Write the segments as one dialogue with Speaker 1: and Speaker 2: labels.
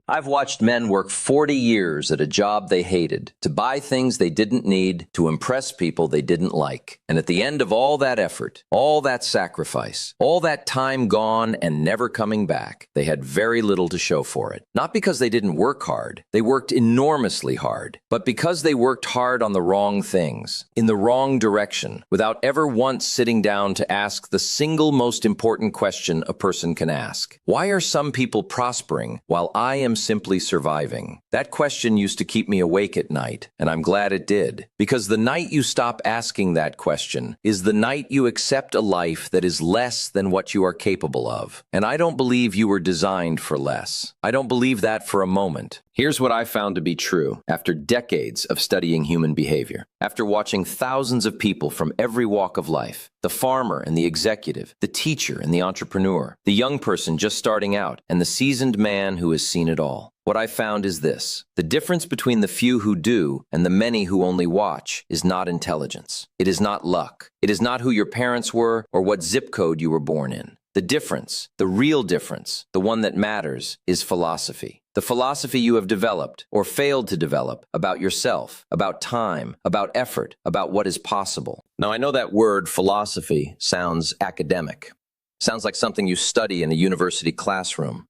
Speaker 1: I've watched men work 40 years at a job they hated, to buy things they didn't need, to impress people they didn't like. And at the end of all that effort, all that sacrifice, all that time gone and never coming back, they had very little to show for it. Not because they didn't work hard, they worked enormously hard, but because they worked hard on the wrong things, in the wrong direction, without ever once sitting down to ask the single most important question a person can ask. Why are some people prospering while I am simply surviving? That question used to keep me awake at night, and I'm glad it did. Because the night you stop asking that question is the night you accept a life that is less than what you are capable of. And I don't believe you were designed for less. I don't believe that for a moment. Here's what I found to be true after decades of studying human behavior. After watching thousands of people from every walk of life, the farmer and the executive, the teacher and the entrepreneur, the young person just starting out, and the seasoned man who has seen it all. What I found is this: the difference between the few who do and the many who only watch is not intelligence. It is not luck. It is not who your parents were or what zip code you were born in. The difference, the real difference, the one that matters, is philosophy. The philosophy you have developed or failed to develop about yourself, about time, about effort, about what is possible. Now, I know that word philosophy sounds academic. Sounds like something you study in a university classroom.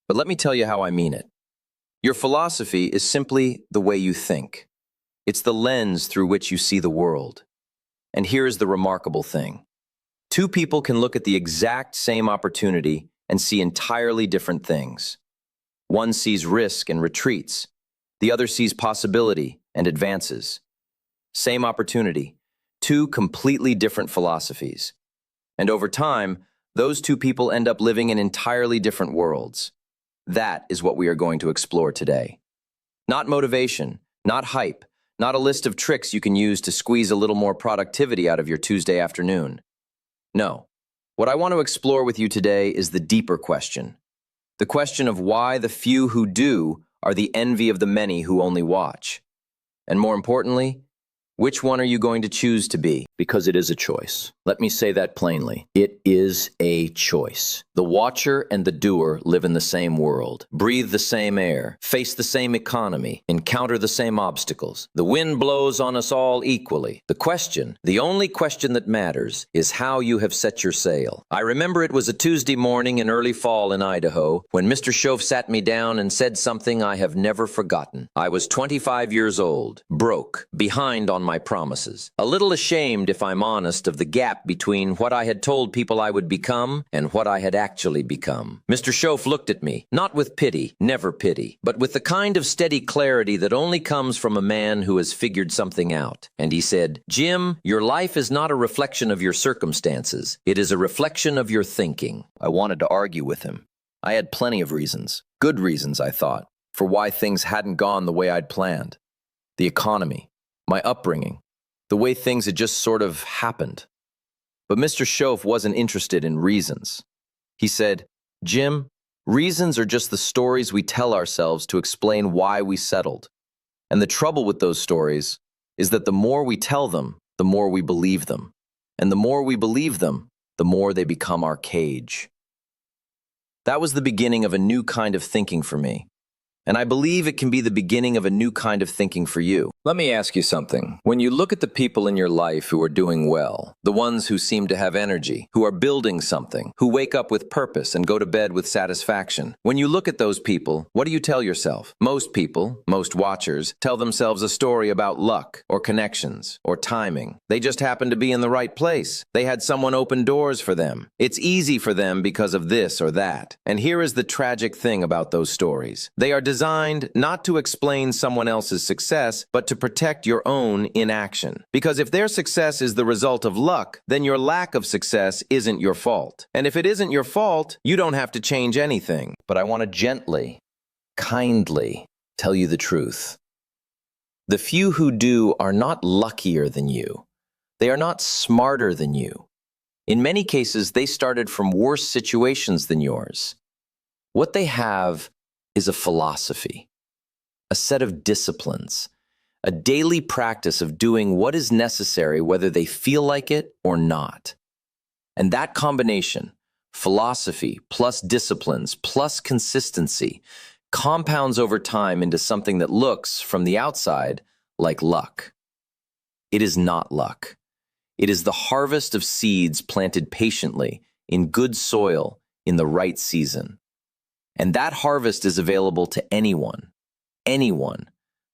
Speaker 1: But let me tell you how I mean it. Your philosophy is simply the way you think. It's the lens through which you see the world. And here is the remarkable thing. Two people can look at the exact same opportunity and see entirely different things. One sees risk and retreats. The other sees possibility and advances. Same opportunity, two completely different philosophies. And over time, those two people end up living in entirely different worlds. That is what we are going to explore today. Not motivation, not hype, not a list of tricks you can use to squeeze a little more productivity out of your Tuesday afternoon. No. What I want to explore with you today is the deeper question. The question of why the few who do are the envy of the many who only watch. And more importantly, which one are you going to choose to be? Because it is a choice. Let me say that plainly. It is a choice. The watcher and the doer live in the same world, breathe the same air, face the same economy, encounter the same obstacles. The wind blows on us all equally. The question, the only question that matters, is how you have set your sail. I remember it was a Tuesday morning in early fall in Idaho when Mr. Schoaf sat me down and said something I have never forgotten. I was 25 years old, broke, behind on my promises, a little ashamed, if I'm honest, of the gap between what I had told people I would become and what I had actually become. Mr. Schoaf looked at me, not with pity, never pity, but with the kind of steady clarity that only comes from a man who has figured something out. And he said, "Jim, your life is not a reflection of your circumstances. It is a reflection of your thinking." I wanted to argue with him. I had plenty of reasons, good reasons, I thought, for why things hadn't gone the way I'd planned. The economy, my upbringing, the way things had just sort of happened. But Mr. Schoaf wasn't interested in reasons. He said, "Jim, reasons are just the stories we tell ourselves to explain why we settled. And the trouble with those stories is that the more we tell them, the more we believe them. And the more we believe them, the more they become our cage." That was the beginning of a new kind of thinking for me. And I believe it can be the beginning of a new kind of thinking for you. Let me ask you something. When you look at the people in your life who are doing well, the ones who seem to have energy, who are building something, who wake up with purpose and go to bed with satisfaction, when you look at those people, what do you tell yourself? Most people, most watchers, tell themselves a story about luck or connections or timing. They just happened to be in the right place. They had someone open doors for them. It's easy for them because of this or that. And here is the tragic thing about those stories. They are designed not to explain someone else's success, but to protect your own inaction. Because if their success is the result of luck, then your lack of success isn't your fault. And if it isn't your fault, you don't have to change anything. But I want to gently, kindly tell you the truth. The few who do are not luckier than you. They are not smarter than you. In many cases, they started from worse situations than yours. What they have is a philosophy, a set of disciplines, a daily practice of doing what is necessary whether they feel like it or not. And that combination, philosophy plus disciplines plus consistency, compounds over time into something that looks, from the outside, like luck. It is not luck. It is the harvest of seeds planted patiently, in good soil, in the right season. And that harvest is available to anyone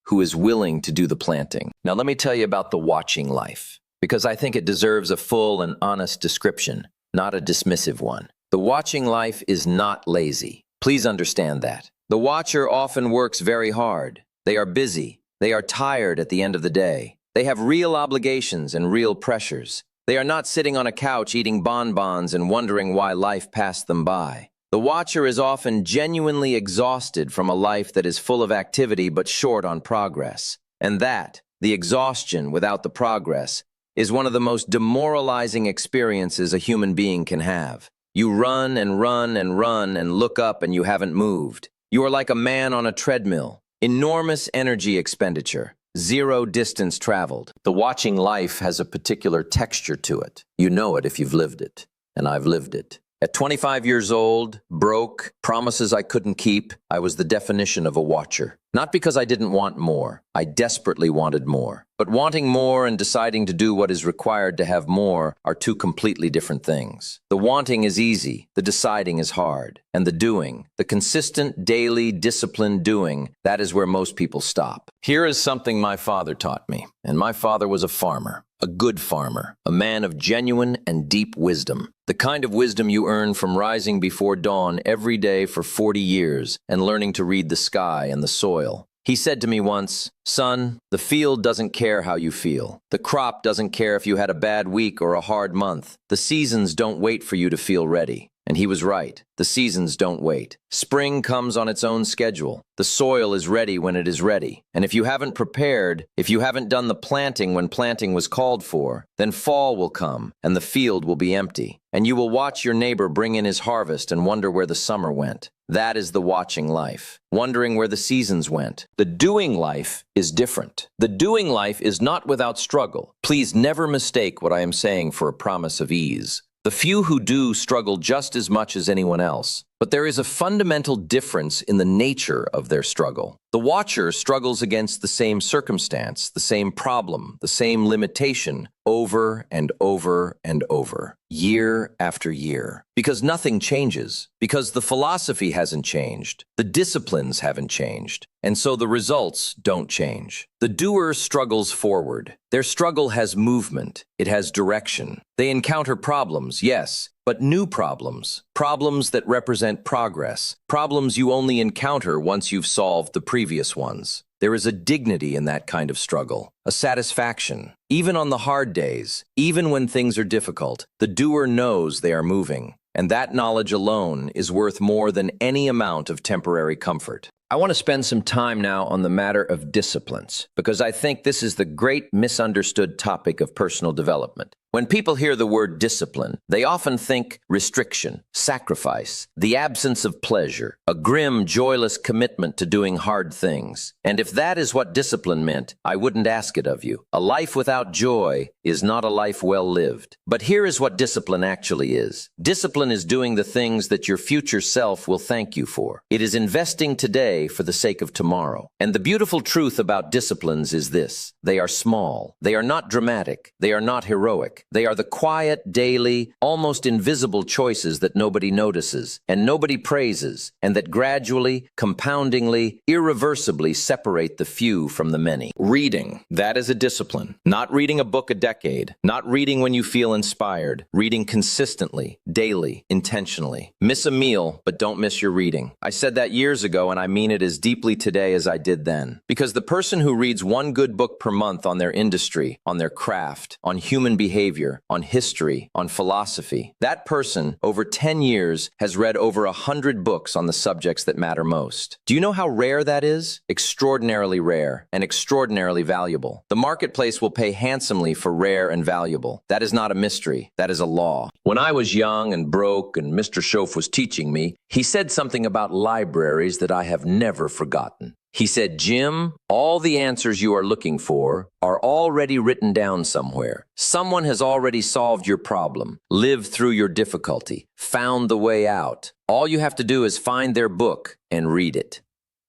Speaker 1: who is willing to do the planting. Now let me tell you about the watching life, because I think it deserves a full and honest description, not a dismissive one. The watching life is not lazy. Please understand that. The watcher often works very hard. They are busy. They are tired at the end of the day. They have real obligations and real pressures. They are not sitting on a couch eating bonbons and wondering why life passed them by. The watcher is often genuinely exhausted from a life that is full of activity but short on progress. And that, the exhaustion without the progress, is one of the most demoralizing experiences a human being can have. You run and run and run and look up and you haven't moved. You are like a man on a treadmill. Enormous energy expenditure. Zero distance traveled. The watching life has a particular texture to it. You know it if you've lived it, and I've lived it. At 25 years old, broke, promises I couldn't keep, I was the definition of a watcher. Not because I didn't want more. I desperately wanted more. But wanting more and deciding to do what is required to have more are two completely different things. The wanting is easy, the deciding is hard. And the doing, the consistent, daily, disciplined doing, that is where most people stop. Here is something my father taught me. And my father was a farmer. A good farmer, a man of genuine and deep wisdom. The kind of wisdom you earn from rising before dawn every day for 40 years and learning to read the sky and the soil. He said to me once, "Son, the field doesn't care how you feel. The crop doesn't care if you had a bad week or a hard month. The seasons don't wait for you to feel ready." And he was right. The seasons don't wait. Spring comes on its own schedule. The soil is ready when it is ready. And if you haven't prepared, if you haven't done the planting when planting was called for, then fall will come and the field will be empty. And you will watch your neighbor bring in his harvest and wonder where the summer went. That is the watching life, wondering where the seasons went. The doing life is different. The doing life is not without struggle. Please never mistake what I am saying for a promise of ease. The few who do struggle just as much as anyone else, but there is a fundamental difference in the nature of their struggle. The watcher struggles against the same circumstance, the same problem, the same limitation, over and over and over, year after year. Because nothing changes, because the philosophy hasn't changed, the disciplines haven't changed, and so the results don't change. The doer struggles forward. Their struggle has movement, it has direction. They encounter problems, yes, but new problems. Problems that represent progress. Problems you only encounter once you've solved the previous ones. There is a dignity in that kind of struggle, a satisfaction. Even on the hard days, even when things are difficult, the doer knows they are moving. And that knowledge alone is worth more than any amount of temporary comfort. I want to spend some time now on the matter of disciplines, because I think this is the great misunderstood topic of personal development. When people hear the word discipline, they often think restriction, sacrifice, the absence of pleasure, a grim, joyless commitment to doing hard things. And if that is what discipline meant, I wouldn't ask it of you. A life without joy is not a life well lived. But here is what discipline actually is. Discipline is doing the things that your future self will thank you for. It is investing today for the sake of tomorrow. And the beautiful truth about disciplines is this: they are small. They are not dramatic. They are not heroic. They are the quiet, daily, almost invisible choices that nobody notices and nobody praises, and that gradually, compoundingly, irreversibly separate the few from the many. Reading, that is a discipline. Not reading a book a decade, not reading when you feel inspired, reading consistently, daily, intentionally. Miss a meal, but don't miss your reading. I said that years ago, and I mean it as deeply today as I did then. Because the person who reads one good book per month on their industry, on their craft, on human behavior, on history, on philosophy, that person, over 10 years, has read over 100 books on the subjects that matter most. Do you know how rare that is? Extraordinarily rare and extraordinarily valuable. The marketplace will pay handsomely for rare and valuable. That is not a mystery. That is a law. When I was young and broke and Mr. Schoaf was teaching me, he said something about libraries that I have never forgotten. He said, "Jim, all the answers you are looking for are already written down somewhere. Someone has already solved your problem, lived through your difficulty, found the way out. All you have to do is find their book and read it."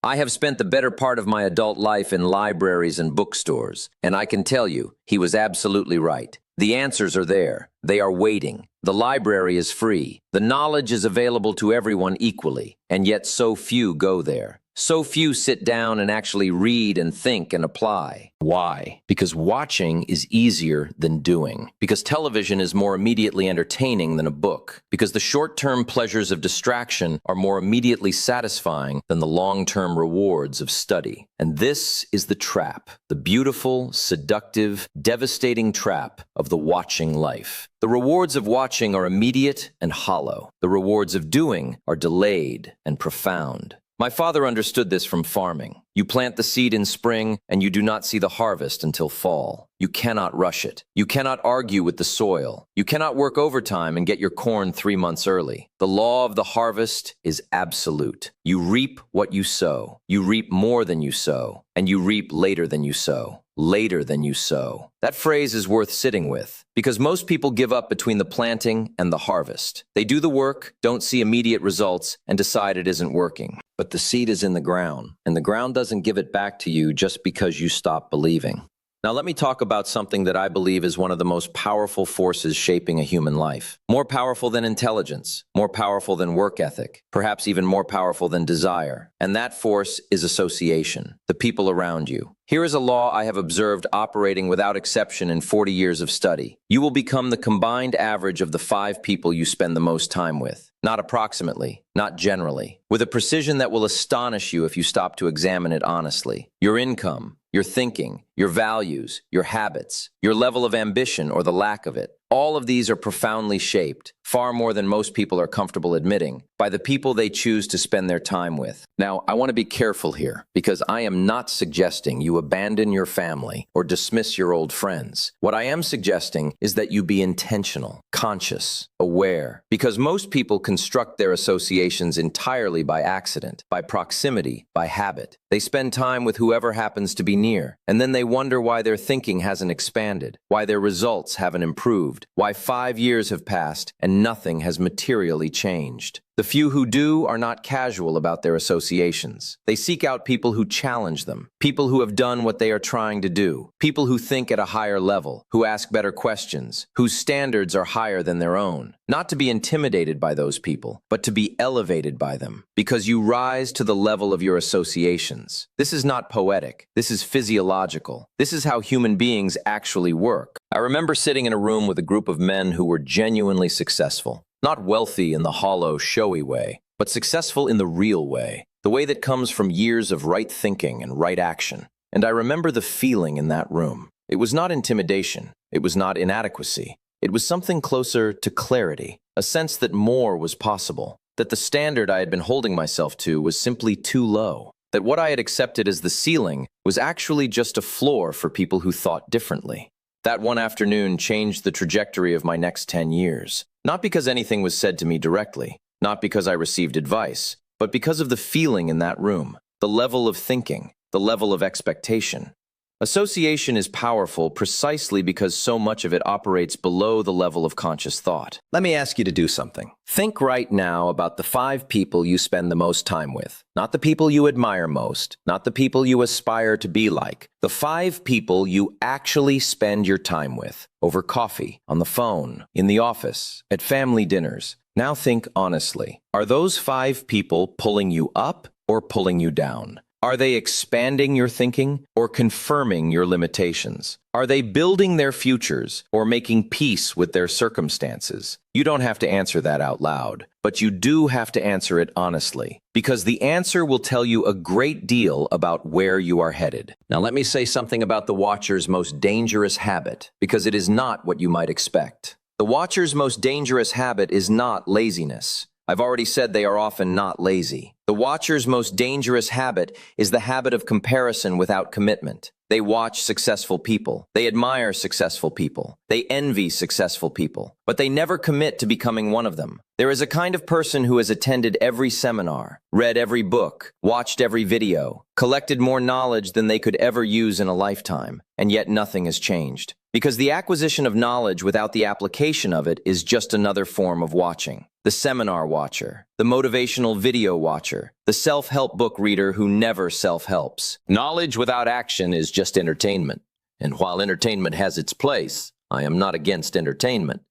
Speaker 1: I have spent the better part of my adult life in libraries and bookstores, and I can tell you, he was absolutely right. The answers are there. They are waiting. The library is free. The knowledge is available to everyone equally, and yet so few go there. So few sit down and actually read and think and apply. Why? Because watching is easier than doing. Because television is more immediately entertaining than a book. Because the short-term pleasures of distraction are more immediately satisfying than the long-term rewards of study. And this is the trap, the beautiful, seductive, devastating trap of the watching life. The rewards of watching are immediate and hollow. The rewards of doing are delayed and profound. My father understood this from farming. You plant the seed in spring, and you do not see the harvest until fall. You cannot rush it. You cannot argue with the soil. You cannot work overtime and get your corn 3 months early. The law of the harvest is absolute. You reap what you sow. You reap more than you sow, and you reap later than you sow. Later than you sow. That phrase is worth sitting with, because most people give up between the planting and the harvest. They do the work, don't see immediate results, and decide it isn't working. But the seed is in the ground, and the ground doesn't give it back to you just because you stop believing. Now let me talk about something that I believe is one of the most powerful forces shaping a human life. More powerful than intelligence, more powerful than work ethic, perhaps even more powerful than desire. And that force is association, the people around you. Here is a law I have observed operating without exception in 40 years of study. You will become the combined average of the 5 people you spend the most time with. Not approximately, not generally, with a precision that will astonish you if you stop to examine it honestly. Your income, your thinking, your values, your habits, your level of ambition or the lack of it. All of these are profoundly shaped, far more than most people are comfortable admitting, by the people they choose to spend their time with. Now, I want to be careful here, because I am not suggesting you abandon your family or dismiss your old friends. What I am suggesting is that you be intentional, conscious, aware, because most people construct their associations entirely by accident, by proximity, by habit. They spend time with whoever happens to be near, and then they wonder why their thinking hasn't expanded, why their results haven't improved, why 5 years have passed and nothing has materially changed. The few who do are not casual about their associations. They seek out people who challenge them, people who have done what they are trying to do, people who think at a higher level, who ask better questions, whose standards are higher than their own. Not to be intimidated by those people, but to be elevated by them, because you rise to the level of your associations. This is not poetic. This is physiological. This is how human beings actually work. I remember sitting in a room with a group of men who were genuinely successful. Not wealthy in the hollow, showy way, but successful in the real way, the way that comes from years of right thinking and right action. And I remember the feeling in that room. It was not intimidation. It was not inadequacy. It was something closer to clarity, a sense that more was possible, that the standard I had been holding myself to was simply too low, that what I had accepted as the ceiling was actually just a floor for people who thought differently. That one afternoon changed the trajectory of my next 10 years. Not because anything was said to me directly, not because I received advice, but because of the feeling in that room, the level of thinking, the level of expectation. Association is powerful precisely because so much of it operates below the level of conscious thought. Let me ask you to do something. Think right now about the 5 people you spend the most time with. Not the people you admire most, not the people you aspire to be like. The 5 people you actually spend your time with. Over coffee, on the phone, in the office, at family dinners. Now think honestly. Are those 5 people pulling you up or pulling you down? Are they expanding your thinking or confirming your limitations? Are they building their futures or making peace with their circumstances? You don't have to answer that out loud, but you do have to answer it honestly, because the answer will tell you a great deal about where you are headed. Now let me say something about the watcher's most dangerous habit, because it is not what you might expect. The watcher's most dangerous habit is not laziness. I've already said they are often not lazy. The watcher's most dangerous habit is the habit of comparison without commitment. They watch successful people. They admire successful people. They envy successful people. But they never commit to becoming one of them. There is a kind of person who has attended every seminar, read every book, watched every video, collected more knowledge than they could ever use in a lifetime, and yet nothing has changed. Because the acquisition of knowledge without the application of it is just another form of watching. The seminar watcher, the motivational video watcher, the self-help book reader who never self-helps. Knowledge without action is just entertainment. And while entertainment has its place, I am not against entertainment.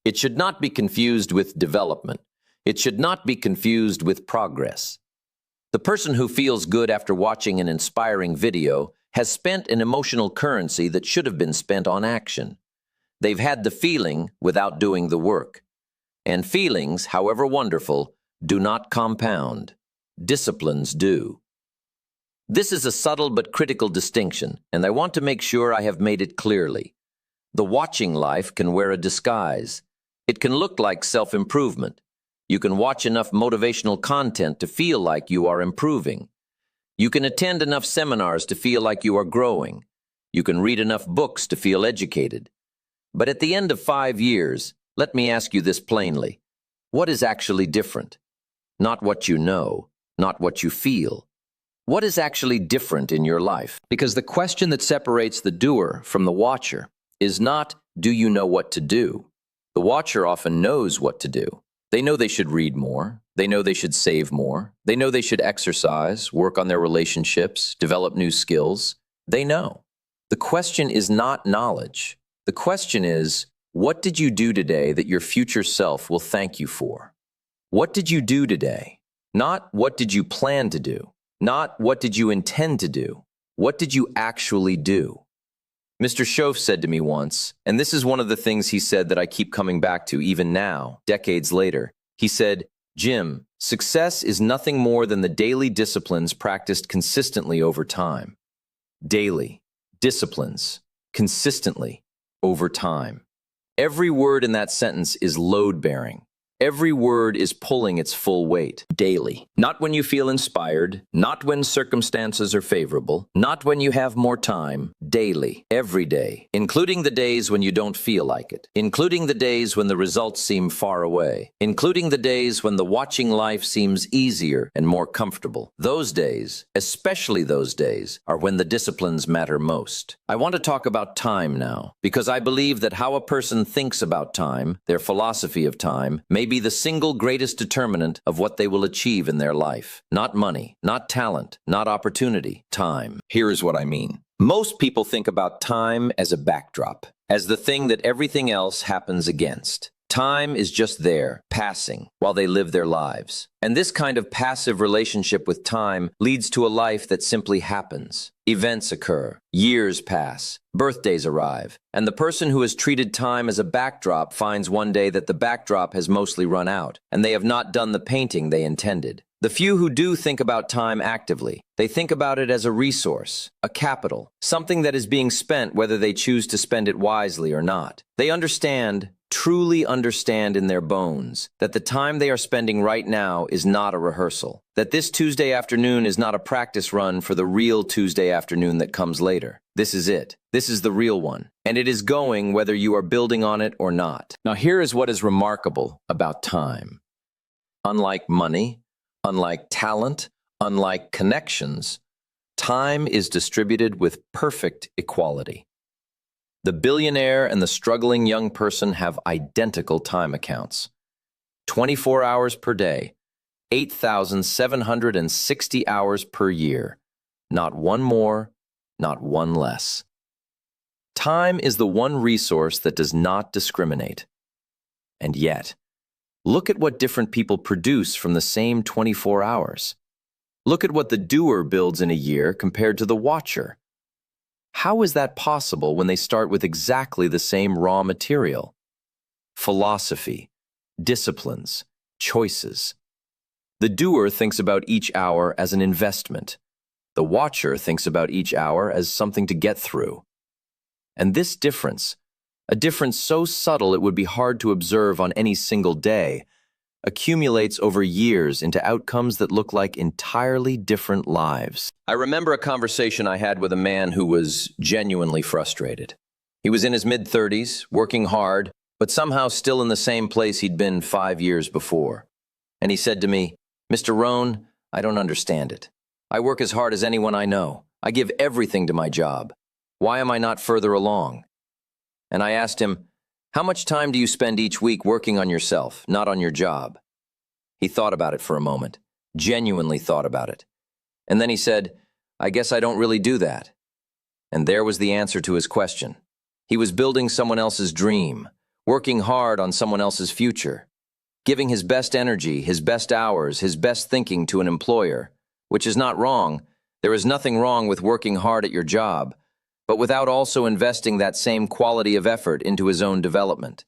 Speaker 1: It should not be confused with development. It should not be confused with progress. The person who feels good after watching an inspiring video has spent an emotional currency that should have been spent on action. They've had the feeling without doing the work. And feelings, however wonderful, do not compound. Disciplines do. This is a subtle but critical distinction, and I want to make sure I have made it clearly. The watching life can wear a disguise. It can look like self-improvement. You can watch enough motivational content to feel like you are improving. You can attend enough seminars to feel like you are growing. You can read enough books to feel educated. But at the end of 5 years, let me ask you this plainly. What is actually different? Not what you know, not what you feel. What is actually different in your life? Because the question that separates the doer from the watcher is not, do you know what to do? The watcher often knows what to do. They know they should read more. They know they should save more. They know they should exercise, work on their relationships, develop new skills. They know. The question is not knowledge. The question is, what did you do today that your future self will thank you for? What did you do today? Not what did you plan to do? Not what did you intend to do? What did you actually do? Mr. Schoaf said to me once, and this is one of the things he said that I keep coming back to even now, decades later. He said, Jim, success is nothing more than the daily disciplines practiced consistently over time. Daily, disciplines, consistently, over time. Every word in that sentence is load-bearing. Every word is pulling its full weight, daily. Not when you feel inspired, not when circumstances are favorable, not when you have more time, daily, every day, including the days when you don't feel like it, including the days when the results seem far away, including the days when the watching life seems easier and more comfortable. Those days, especially those days, are when the disciplines matter most. I want to talk about time now, because I believe that how a person thinks about time, their philosophy of time, may be the single greatest determinant of what they will achieve in their life. Not money, not talent, not opportunity, time. Here is what I mean. Most people think about time as a backdrop, as the thing that everything else happens against. Time is just there, passing, while they live their lives. And this kind of passive relationship with time leads to a life that simply happens. Events occur, years pass, birthdays arrive, and the person who has treated time as a backdrop finds one day that the backdrop has mostly run out, and they have not done the painting they intended. The few who do think about time actively, they think about it as a resource, a capital, something that is being spent whether they choose to spend it wisely or not. They understand, truly understand in their bones, that the time they are spending right now is not a rehearsal, that this Tuesday afternoon is not a practice run for the real Tuesday afternoon that comes later. This is it. This is the real one, and it is going whether you are building on it or not. Now here is what is remarkable about time. Unlike money, unlike talent, unlike connections, time is distributed with perfect equality. The billionaire and the struggling young person have identical time accounts. 24 hours per day, 8,760 hours per year. Not one more, not one less. Time is the one resource that does not discriminate. And yet, look at what different people produce from the same 24 hours. Look at what the doer builds in a year compared to the watcher. How is that possible when they start with exactly the same raw material? Philosophy, disciplines, choices. The doer thinks about each hour as an investment. The watcher thinks about each hour as something to get through. And this difference, a difference so subtle it would be hard to observe on any single day, accumulates over years into outcomes that look like entirely different lives. I remember a conversation I had with a man who was genuinely frustrated. He was in his mid-30s, working hard, but somehow still in the same place he'd been 5 years before. And he said to me, Mr. Rohn, I don't understand it. I work as hard as anyone I know. I give everything to my job. Why am I not further along? And I asked him, "How much time do you spend each week working on yourself, not on your job?" He thought about it for a moment, genuinely thought about it. And then he said, "I guess I don't really do that." And there was the answer to his question. He was building someone else's dream, working hard on someone else's future, giving his best energy, his best hours, his best thinking to an employer, which is not wrong. There is nothing wrong with working hard at your job, but without also investing that same quality of effort into his own development.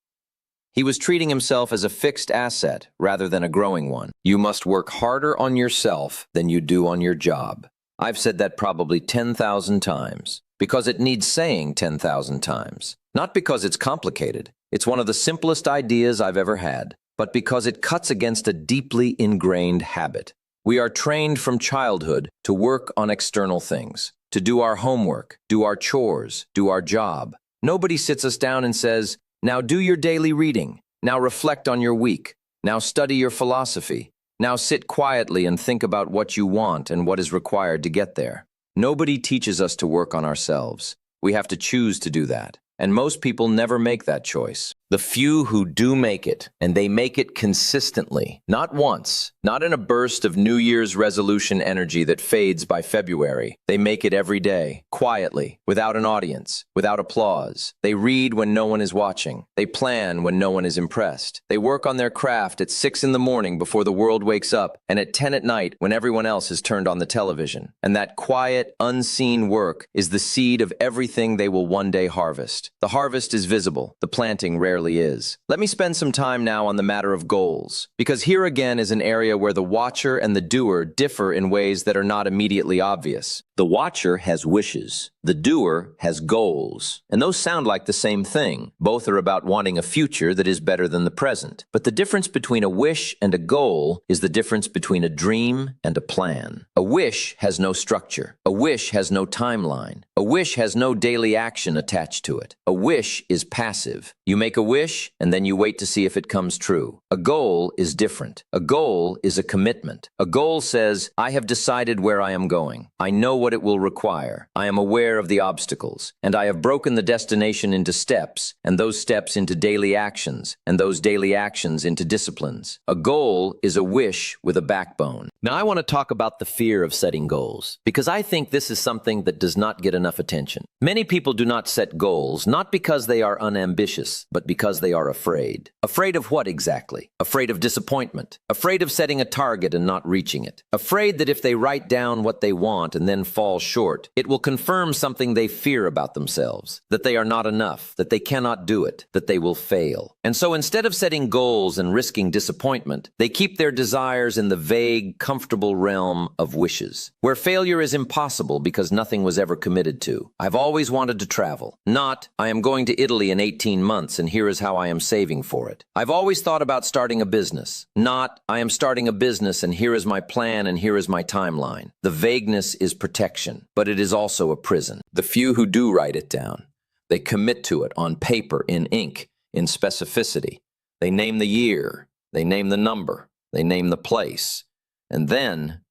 Speaker 1: He was treating himself as a fixed asset rather than a growing one. You must work harder on yourself than you do on your job. I've said that probably 10,000 times, because it needs saying 10,000 times. Not because it's complicated. It's one of the simplest ideas I've ever had, but because it cuts against a deeply ingrained habit. We are trained from childhood to work on external things, to do our homework, do our chores, do our job. Nobody sits us down and says, "Now do your daily reading. Now reflect on your week. Now study your philosophy. Now sit quietly and think about what you want and what is required to get there." Nobody teaches us to work on ourselves. We have to choose to do that. And most people never make that choice. The few who do make it, and they make it consistently, not once, not in a burst of New Year's resolution energy that fades by February. They make it every day, quietly, without an audience, without applause. They read when no one is watching. They plan when no one is impressed. They work on their craft at 6 in the morning before the world wakes up, and at 10 at night when everyone else has turned on the television. And that quiet, unseen work is the seed of everything they will one day harvest. The harvest is visible. The planting rarely is. Let me spend some time now on the matter of goals, because here again is an area where the watcher and the doer differ in ways that are not immediately obvious. The watcher has wishes. The doer has goals. And those sound like the same thing. Both are about wanting a future that is better than the present. But the difference between a wish and a goal is the difference between a dream and a plan. A wish has no structure. A wish has no timeline. A wish has no daily action attached to it. A wish is passive. You make a wish, and then you wait to see if it comes true. A goal is different. A goal is a commitment. A goal says, "I have decided where I am going. I know what it will require. I am aware of the obstacles, and I have broken the destination into steps, and those steps into daily actions, and those daily actions into disciplines." A goal is a wish with a backbone. Now I want to talk about the fear of setting goals, because I think this is something that does not get enough attention. Many people do not set goals, not because they are unambitious, but because they are afraid. Afraid of what exactly? Afraid of disappointment. Afraid of setting a target and not reaching it. Afraid that if they write down what they want and then fall short, it will confirm something they fear about themselves, that they are not enough, that they cannot do it, that they will fail. And so instead of setting goals and risking disappointment, they keep their desires in the vague, comfortable realm of wishes, where failure is impossible because nothing was ever committed to. I've always wanted to travel. Not, I am going to Italy in 18 months and here is how I am saving for it. I've always thought about starting a business. Not, I am starting a business and here is my plan and here is my timeline. The vagueness is protection, but it is also a prison. The few who do write it down, they commit to it on paper, in ink, in specificity. They name the year, they name the number, they name the place. And then,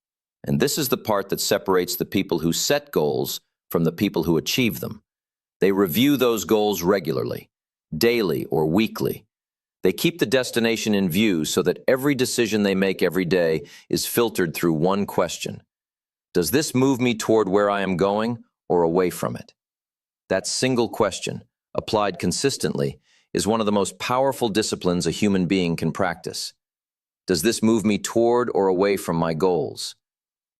Speaker 1: and this is the part that separates the people who set goals from the people who achieve them, they review those goals regularly, daily or weekly. They keep the destination in view so that every decision they make every day is filtered through one question. Does this move me toward where I am going or away from it? That single question, applied consistently, is one of the most powerful disciplines a human being can practice. Does this move me toward or away from my goals?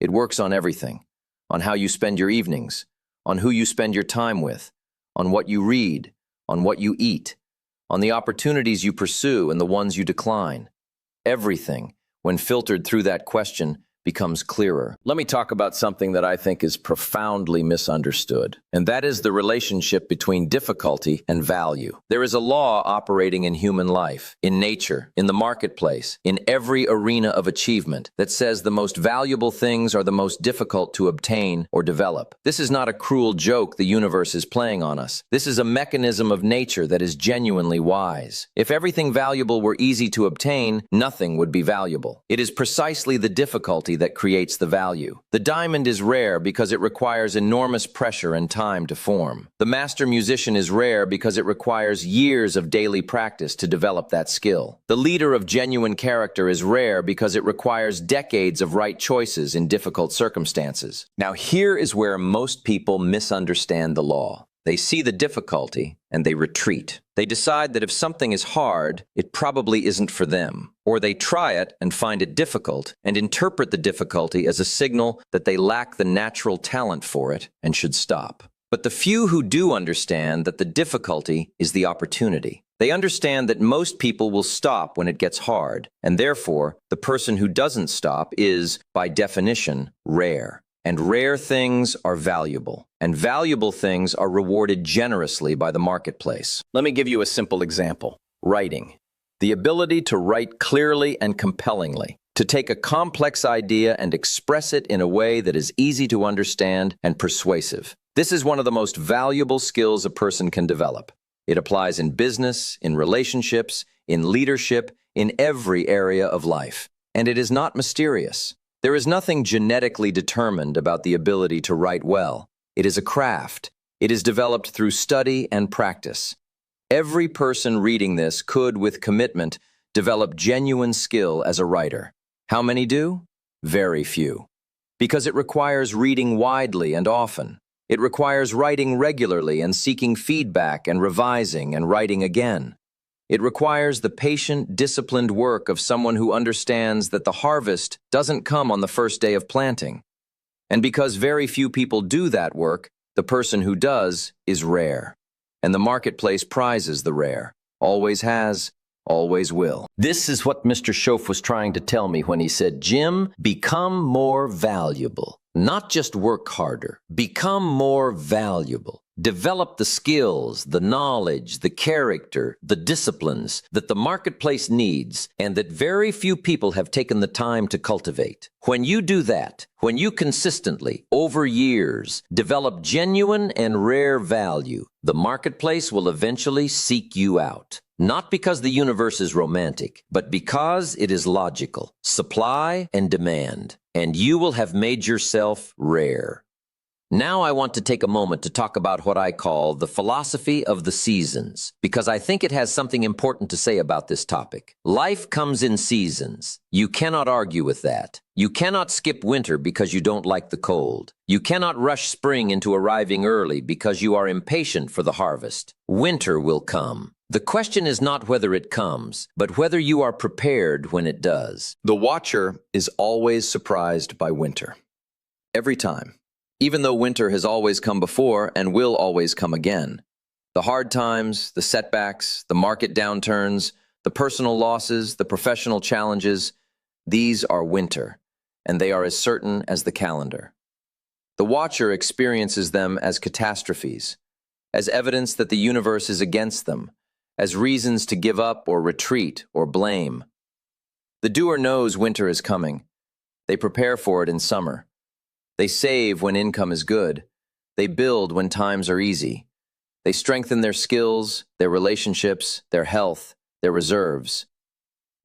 Speaker 1: It works on everything, on how you spend your evenings, on who you spend your time with, on what you read, on what you eat, on the opportunities you pursue and the ones you decline. Everything, when filtered through that question, becomes clearer. Let me talk about something that I think is profoundly misunderstood, and that is the relationship between difficulty and value. There is a law operating in human life, in nature, in the marketplace, in every arena of achievement that says the most valuable things are the most difficult to obtain or develop. This is not a cruel joke the universe is playing on us. This is a mechanism of nature that is genuinely wise. If everything valuable were easy to obtain, nothing would be valuable. It is precisely the difficulty difficulty that creates the value. The diamond is rare because it requires enormous pressure and time to form. The master musician is rare because it requires years of daily practice to develop that skill. The leader of genuine character is rare because it requires decades of right choices in difficult circumstances. Now, here is where most people misunderstand the law. They see the difficulty and they retreat. They decide that if something is hard, it probably isn't for them. Or they try it and find it difficult and interpret the difficulty as a signal that they lack the natural talent for it and should stop. But the few who do understand that the difficulty is the opportunity. They understand that most people will stop when it gets hard, and therefore, the person who doesn't stop is, by definition, rare. And rare things are valuable, and valuable things are rewarded generously by the marketplace. Let me give you a simple example. Writing. The ability to write clearly and compellingly, to take a complex idea and express it in a way that is easy to understand and persuasive. This is one of the most valuable skills a person can develop. It applies in business, in relationships, in leadership, in every area of life. And it is not mysterious. There is nothing genetically determined about the ability to write well. It is a craft. It is developed through study and practice. Every person reading this could, with commitment, develop genuine skill as a writer. How many do? Very few. Because it requires reading widely and often. It requires writing regularly and seeking feedback and revising and writing again. It requires the patient, disciplined work of someone who understands that the harvest doesn't come on the first day of planting. And because very few people do that work, the person who does is rare. And the marketplace prizes the rare. Always has, always will. This is what Mr. Schoaf was trying to tell me when he said, Jim, become more valuable. Not just work harder. Become more valuable. Develop the skills, the knowledge, the character, the disciplines that the marketplace needs and that very few people have taken the time to cultivate. When you do that, when you consistently, over years, develop genuine and rare value, the marketplace will eventually seek you out. Not because the universe is romantic, but because it is logical. Supply and demand. And you will have made yourself rare. Now I want to take a moment to talk about what I call the philosophy of the seasons, because I think it has something important to say about this topic. Life comes in seasons. You cannot argue with that. You cannot skip winter because you don't like the cold. You cannot rush spring into arriving early because you are impatient for the harvest. Winter will come. The question is not whether it comes, but whether you are prepared when it does. The watcher is always surprised by winter. Every time. Even though winter has always come before and will always come again. The hard times, the setbacks, the market downturns, the personal losses, the professional challenges, these are winter, and they are as certain as the calendar. The watcher experiences them as catastrophes, as evidence that the universe is against them, as reasons to give up or retreat or blame. The doer knows winter is coming. They prepare for it in summer. They save when income is good. They build when times are easy. They strengthen their skills, their relationships, their health, their reserves.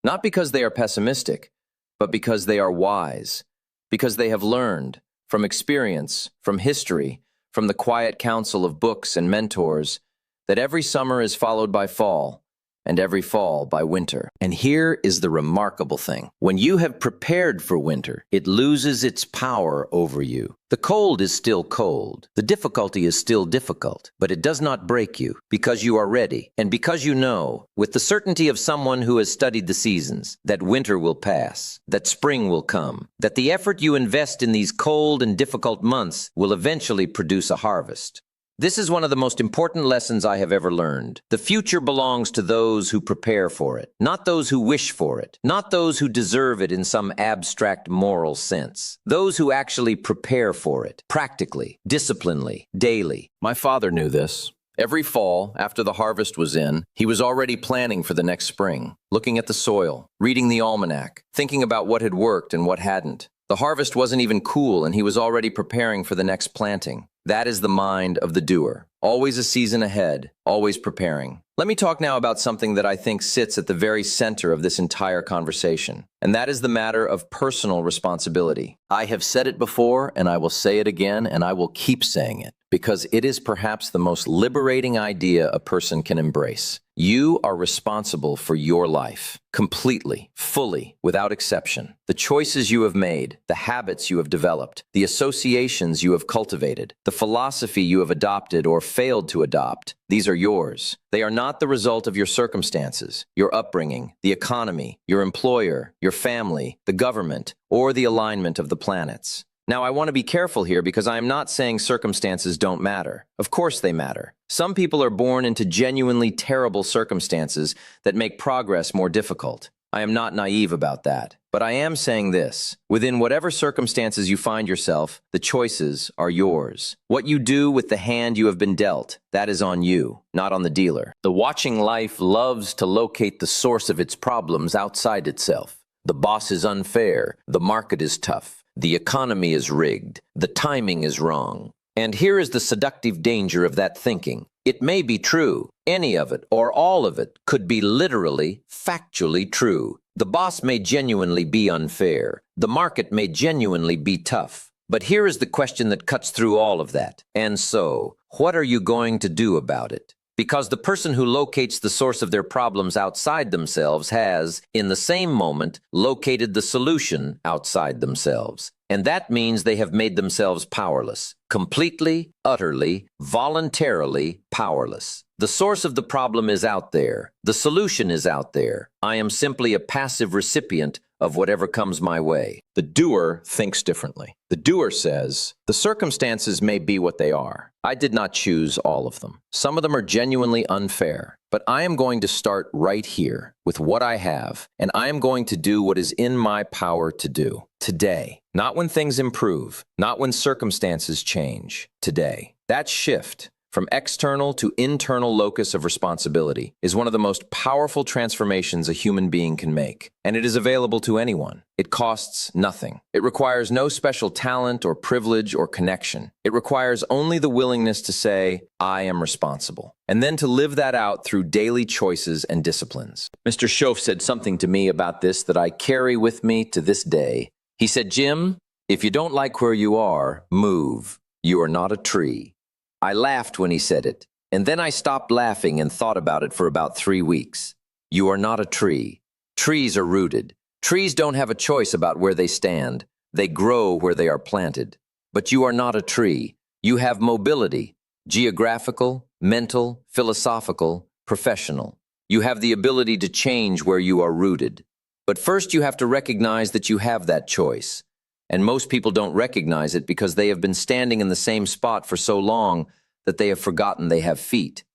Speaker 1: Not because they are pessimistic, but because they are wise, because they have learned from experience, from history, from the quiet counsel of books and mentors, that every summer is followed by fall, and every fall by winter. And here is the remarkable thing. When you have prepared for winter, it loses its power over you. The cold is still cold. The difficulty is still difficult, but it does not break you because you are ready and because you know, with the certainty of someone who has studied the seasons, that winter will pass, that spring will come, that the effort you invest in these cold and difficult months will eventually produce a harvest. This is one of the most important lessons I have ever learned. The future belongs to those who prepare for it, not those who wish for it, not those who deserve it in some abstract moral sense. Those who actually prepare for it, practically, disciplinedly, daily. My father knew this. Every fall, after the harvest was in, he was already planning for the next spring, looking at the soil, reading the almanac, thinking about what had worked and what hadn't. The harvest wasn't even cool, and he was already preparing for the next planting. That is the mind of the doer. always a season ahead, always preparing. Let me talk now about something that I think sits at the very center of this entire conversation, and that is the matter of personal responsibility. I have said it before, and I will say it again, and I will keep saying it, because it is perhaps the most liberating idea a person can embrace. You are responsible for your life, completely, fully, without exception. The choices you have made, the habits you have developed, the associations you have cultivated, the philosophy you have adopted or failed to adopt, these are yours. They are not the result of your circumstances, your upbringing, the economy, your employer, your family, the government, or the alignment of the planets. Now, I want to be careful here because I am not saying circumstances don't matter. Of course they matter. Some people are born into genuinely terrible circumstances that make progress more difficult. I am not naive about that. But I am saying this. Within whatever circumstances you find yourself, the choices are yours. What you do with the hand you have been dealt, that is on you, not on the dealer. The watching life loves to locate the source of its problems outside itself. The boss is unfair. The market is tough. The economy is rigged. The timing is wrong. And here is the seductive danger of that thinking. It may be true. Any of it or all of it could be literally, factually true. The boss may genuinely be unfair. The market may genuinely be tough. But here is the question that cuts through all of that. And so, what are you going to do about it? Because the person who locates the source of their problems outside themselves has, in the same moment, located the solution outside themselves. And that means they have made themselves powerless. Completely, utterly, voluntarily powerless. The source of the problem is out there. The solution is out there. I am simply a passive recipient of whatever comes my way. The doer thinks differently. The doer says, the circumstances may be what they are. I did not choose all of them. Some of them are genuinely unfair. But I am going to start right here with what I have, and I am going to do what is in my power to do. Today. Not when things improve. Not when circumstances change. Today. That shift from external to internal locus of responsibility is one of the most powerful transformations a human being can make, and it is available to anyone. It costs nothing. It requires no special talent or privilege or connection. It requires only the willingness to say, I am responsible, and then to live that out through daily choices and disciplines. Mr. Schoaf said something to me about this that I carry with me to this day. He said, Jim, if you don't like where you are, move. You are not a tree. I laughed when he said it, and then I stopped laughing and thought about it for about 3 weeks. You are not a tree. Trees are rooted. Trees don't have a choice about where they stand. They grow where they are planted. But you are not a tree. You have mobility, geographical, mental, philosophical, professional. You have the ability to change where you are rooted. But first you have to recognize that you have that choice. And most people don't recognize it because they have been standing in the same spot for so long that they have forgotten they have feet.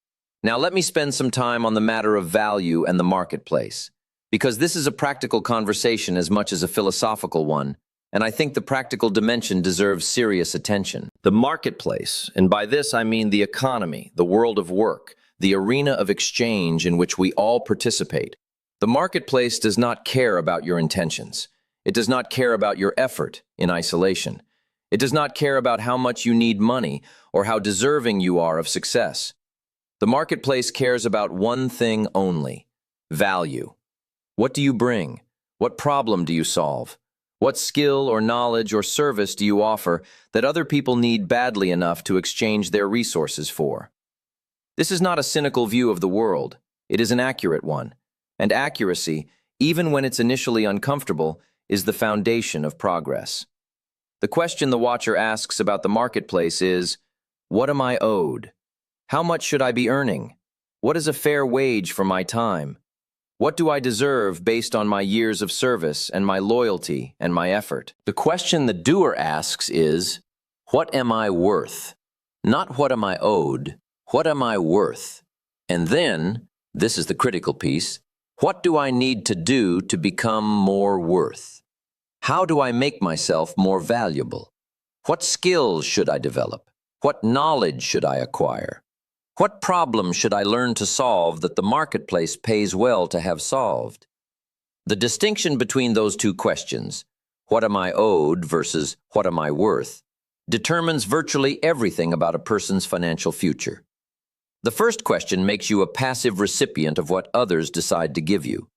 Speaker 1: Now let me spend some time on the matter of value and the marketplace, because this is a practical conversation as much as a philosophical one, and I think the practical dimension deserves serious attention. The marketplace, and by this I mean the economy, the world of work, the arena of exchange in which we all participate. The marketplace does not care about your intentions. It does not care about your effort in isolation. It does not care about how much you need money or how deserving you are of success. The marketplace cares about one thing only: value. What do you bring? What problem do you solve? What skill or knowledge or service do you offer that other people need badly enough to exchange their resources for? This is not a cynical view of the world. It is an accurate one. And accuracy, even when it's initially uncomfortable, is the foundation of progress. The question the watcher asks about the marketplace is, what am I owed? How much should I be earning? What is a fair wage for my time? What do I deserve based on my years of service and my loyalty and my effort? The question the doer asks is, what am I worth? Not what am I owed, what am I worth? And then, this is the critical piece, what do I need to do to become more worth? How do I make myself more valuable? What skills should I develop? What knowledge should I acquire? What problem should I learn to solve that the marketplace pays well to have solved? The distinction between those two questions, what am I owed versus what am I worth, determines virtually everything about a person's financial future. The first question makes you a passive recipient of what others decide to give you.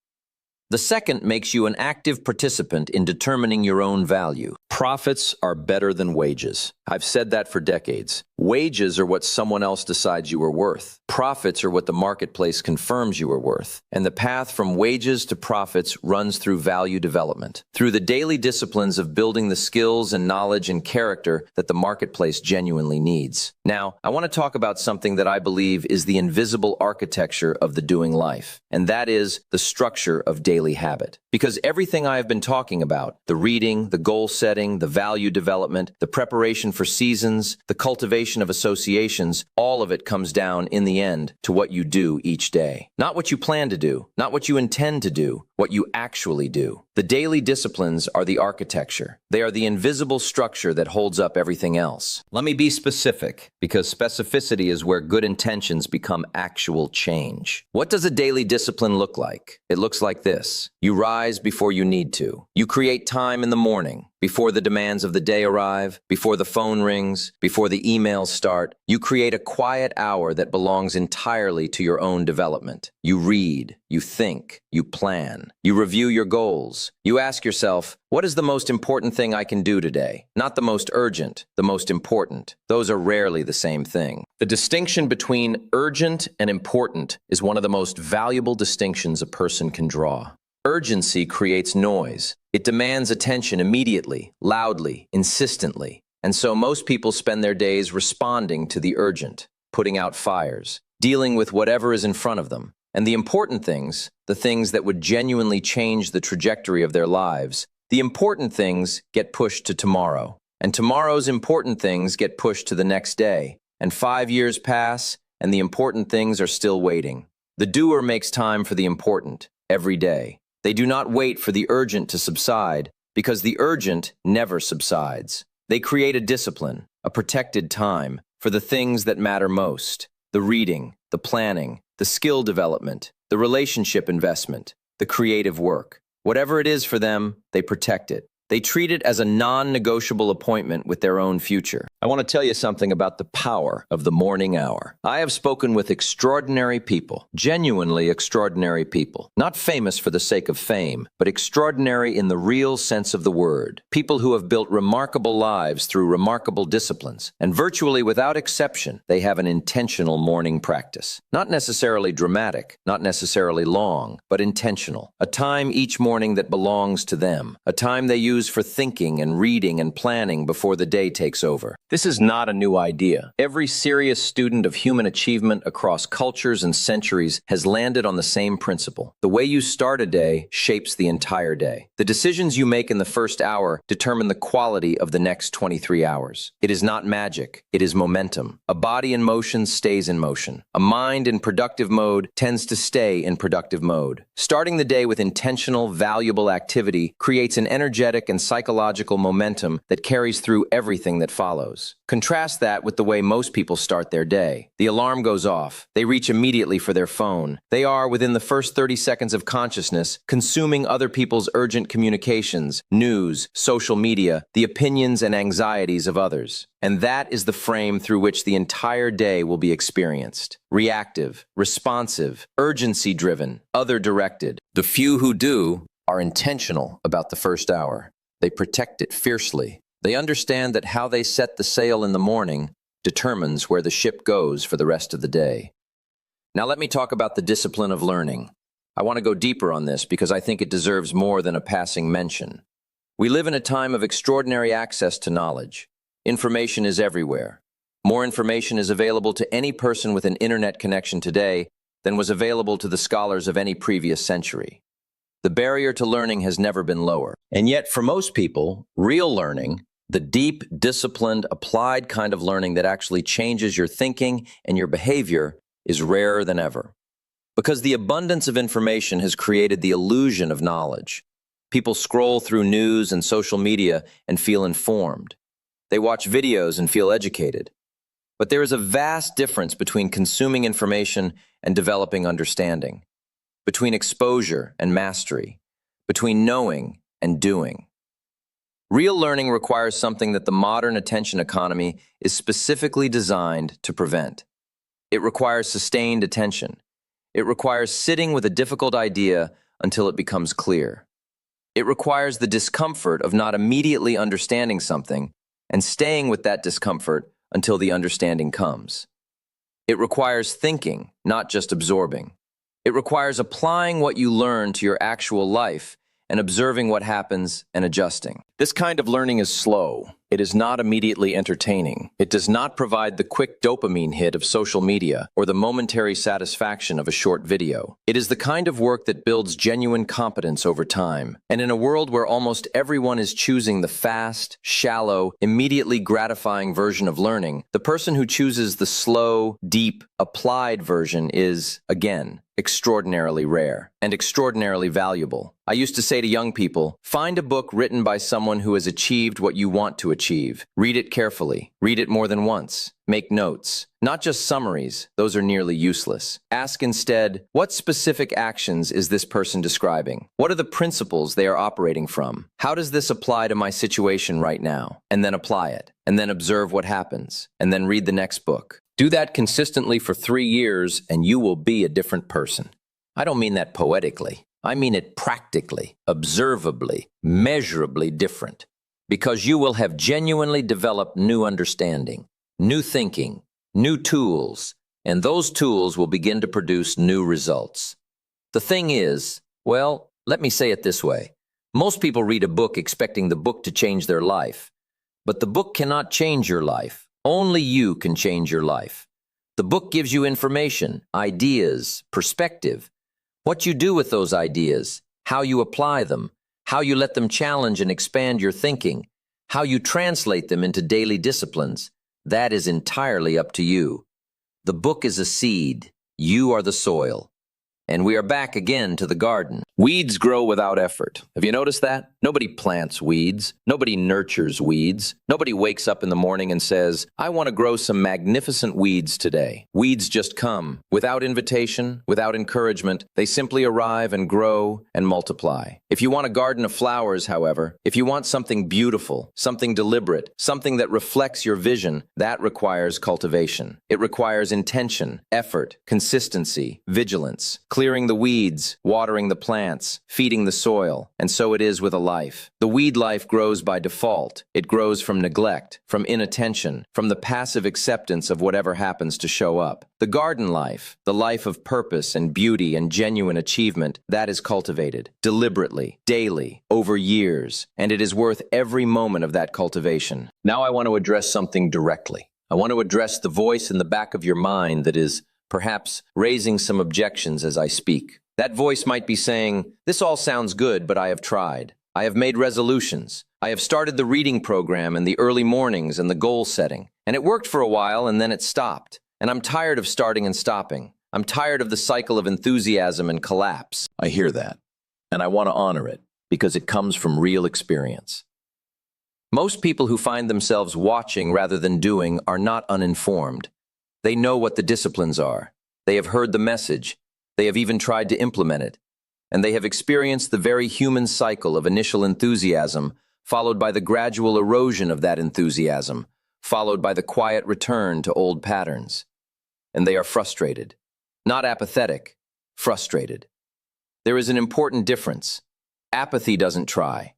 Speaker 1: The second makes you an active participant in determining your own value. Profits are better than wages. I've said that for decades. Wages are what someone else decides you are worth. Profits are what the marketplace confirms you are worth. And the path from wages to profits runs through value development, through the daily disciplines of building the skills and knowledge and character that the marketplace genuinely needs. Now, I want to talk about something that I believe is the invisible architecture of the doing life, and that is the structure of daily habit. Because everything I have been talking about, the reading, the goal setting, the value development, the preparation for seasons, the cultivation of associations, all of it comes down in the end to what you do each day. Not what you plan to do, not what you intend to do, what you actually do. The daily disciplines are the architecture. They are the invisible structure that holds up everything else. Let me be specific, because specificity is where good intentions become actual change. What does a daily discipline look like? It looks like this. You rise before you need to. You create time in the morning, before the demands of the day arrive, before the phone rings, before the emails start. You create a quiet hour that belongs entirely to your own development. You read, you think, you plan, you review your goals. You ask yourself, what is the most important thing I can do today? Not the most urgent, the most important. Those are rarely the same thing. The distinction between urgent and important is one of the most valuable distinctions a person can draw. Urgency creates noise. It demands attention immediately, loudly, insistently. And so most people spend their days responding to the urgent, putting out fires, dealing with whatever is in front of them. And the important things, the things that would genuinely change the trajectory of their lives, the important things get pushed to tomorrow. And tomorrow's important things get pushed to the next day. And 5 years pass, and the important things are still waiting. The doer makes time for the important, every day. They do not wait for the urgent to subside, because the urgent never subsides. They create a discipline, a protected time, for the things that matter most: the reading, the planning, the skill development, the relationship investment, the creative work. Whatever it is for them, they protect it. They treat it as a non-negotiable appointment with their own future. I want to tell you something about the power of the morning hour. I have spoken with extraordinary people, genuinely extraordinary people, not famous for the sake of fame, but extraordinary in the real sense of the word. People who have built remarkable lives through remarkable disciplines, and virtually without exception, they have an intentional morning practice. Not necessarily dramatic, not necessarily long, but intentional. A time each morning that belongs to them, a time they use for thinking and reading and planning before the day takes over. This is not a new idea. Every serious student of human achievement across cultures and centuries has landed on the same principle. The way you start a day shapes the entire day. The decisions you make in the first hour determine the quality of the next 23 hours. It is not magic. It is momentum. A body in motion stays in motion. A mind in productive mode tends to stay in productive mode. Starting the day with intentional, valuable activity creates an energetic and psychological momentum that carries through everything that follows. Contrast that with the way most people start their day. The alarm goes off. They reach immediately for their phone. They are, within the first 30 seconds of consciousness, consuming other people's urgent communications, news, social media, the opinions and anxieties of others. And that is the frame through which the entire day will be experienced. Reactive, responsive, urgency-driven, other-directed. The few who do are intentional about the first hour. They protect it fiercely. They understand that how they set the sail in the morning determines where the ship goes for the rest of the day. Now let me talk about the discipline of learning. I want to go deeper on this because I think it deserves more than a passing mention. We live in a time of extraordinary access to knowledge. Information is everywhere. More information is available to any person with an internet connection today than was available to the scholars of any previous century. The barrier to learning has never been lower. And yet, for most people, real learning, the deep, disciplined, applied kind of learning that actually changes your thinking and your behavior, is rarer than ever. Because the abundance of information has created the illusion of knowledge. People scroll through news and social media and feel informed. They watch videos and feel educated. But there is a vast difference between consuming information and developing understanding, between exposure and mastery, between knowing and doing. Real learning requires something that the modern attention economy is specifically designed to prevent. It requires sustained attention. It requires sitting with a difficult idea until it becomes clear. It requires the discomfort of not immediately understanding something and staying with that discomfort until the understanding comes. It requires thinking, not just absorbing. It requires applying what you learn to your actual life and observing what happens and adjusting. This kind of learning is slow. It is not immediately entertaining. It does not provide the quick dopamine hit of social media or the momentary satisfaction of a short video. It is the kind of work that builds genuine competence over time. And in a world where almost everyone is choosing the fast, shallow, immediately gratifying version of learning, the person who chooses the slow, deep, applied version is, again, extraordinarily rare and extraordinarily valuable. I used to say to young people, find a book written by someone who has achieved what you want to achieve. Read it carefully. Read it more than once. Make notes. Not just summaries. Those are nearly useless. Ask instead, what specific actions is this person describing? What are the principles they are operating from? How does this apply to my situation right now? And then apply it. And then observe what happens. And then read the next book. Do that consistently for 3 years and you will be a different person. I don't mean that poetically. I mean it practically, observably, measurably different. Because you will have genuinely developed new understanding, new thinking, new tools, and those tools will begin to produce new results. The thing is, well, let me say it this way. Most people read a book expecting the book to change their life. But the book cannot change your life. Only you can change your life. The book gives you information, ideas, perspective. What you do with those ideas, how you apply them, how you let them challenge and expand your thinking, how you translate them into daily disciplines, that is entirely up to you. The book is a seed. You are the soil. And we are back again to the garden. Weeds grow without effort. Have you noticed that? Nobody plants weeds. Nobody nurtures weeds. Nobody wakes up in the morning and says, I want to grow some magnificent weeds today. Weeds just come. Without invitation, without encouragement, they simply arrive and grow and multiply. If you want a garden of flowers, however, if you want something beautiful, something deliberate, something that reflects your vision, that requires cultivation. It requires intention, effort, consistency, vigilance, clearing the weeds, watering the plants, feeding the soil, and so it is with a life. The weed life grows by default. It grows from neglect, from inattention, from the passive acceptance of whatever happens to show up. The garden life, the life of purpose and beauty and genuine achievement, that is cultivated, deliberately, daily, over years, and it is worth every moment of that cultivation. Now I want to address something directly. I want to address the voice in the back of your mind that is perhaps raising some objections as I speak. That voice might be saying, this all sounds good, but I have tried. I have made resolutions. I have started the reading program and the early mornings and the goal setting. And it worked for a while and then it stopped. And I'm tired of starting and stopping. I'm tired of the cycle of enthusiasm and collapse. I hear that. And I want to honor it because it comes from real experience. Most people who find themselves watching rather than doing are not uninformed. They know what the disciplines are. They have heard the message. They have even tried to implement it. And they have experienced the very human cycle of initial enthusiasm, followed by the gradual erosion of that enthusiasm, followed by the quiet return to old patterns. And they are frustrated. Not apathetic, frustrated. There is an important difference. Apathy doesn't try.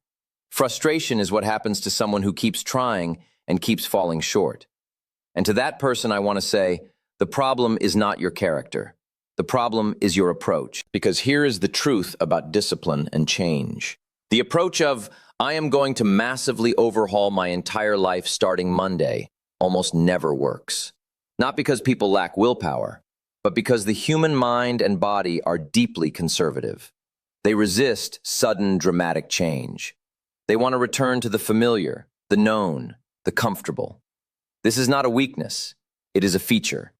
Speaker 1: Frustration is what happens to someone who keeps trying and keeps falling short. And to that person, I want to say, the problem is not your character. The problem is your approach. Because here is the truth about discipline and change. The approach of, I am going to massively overhaul my entire life starting Monday, almost never works. Not because people lack willpower, but because the human mind and body are deeply conservative. They resist sudden, dramatic change. They want to return to the familiar, the known, the comfortable. This is not a weakness. It is a feature.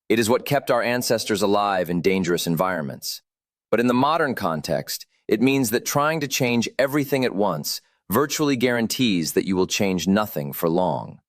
Speaker 1: It is what kept our ancestors alive in dangerous environments. But in the modern context, it means that trying to change everything at once virtually guarantees that you will change nothing for long.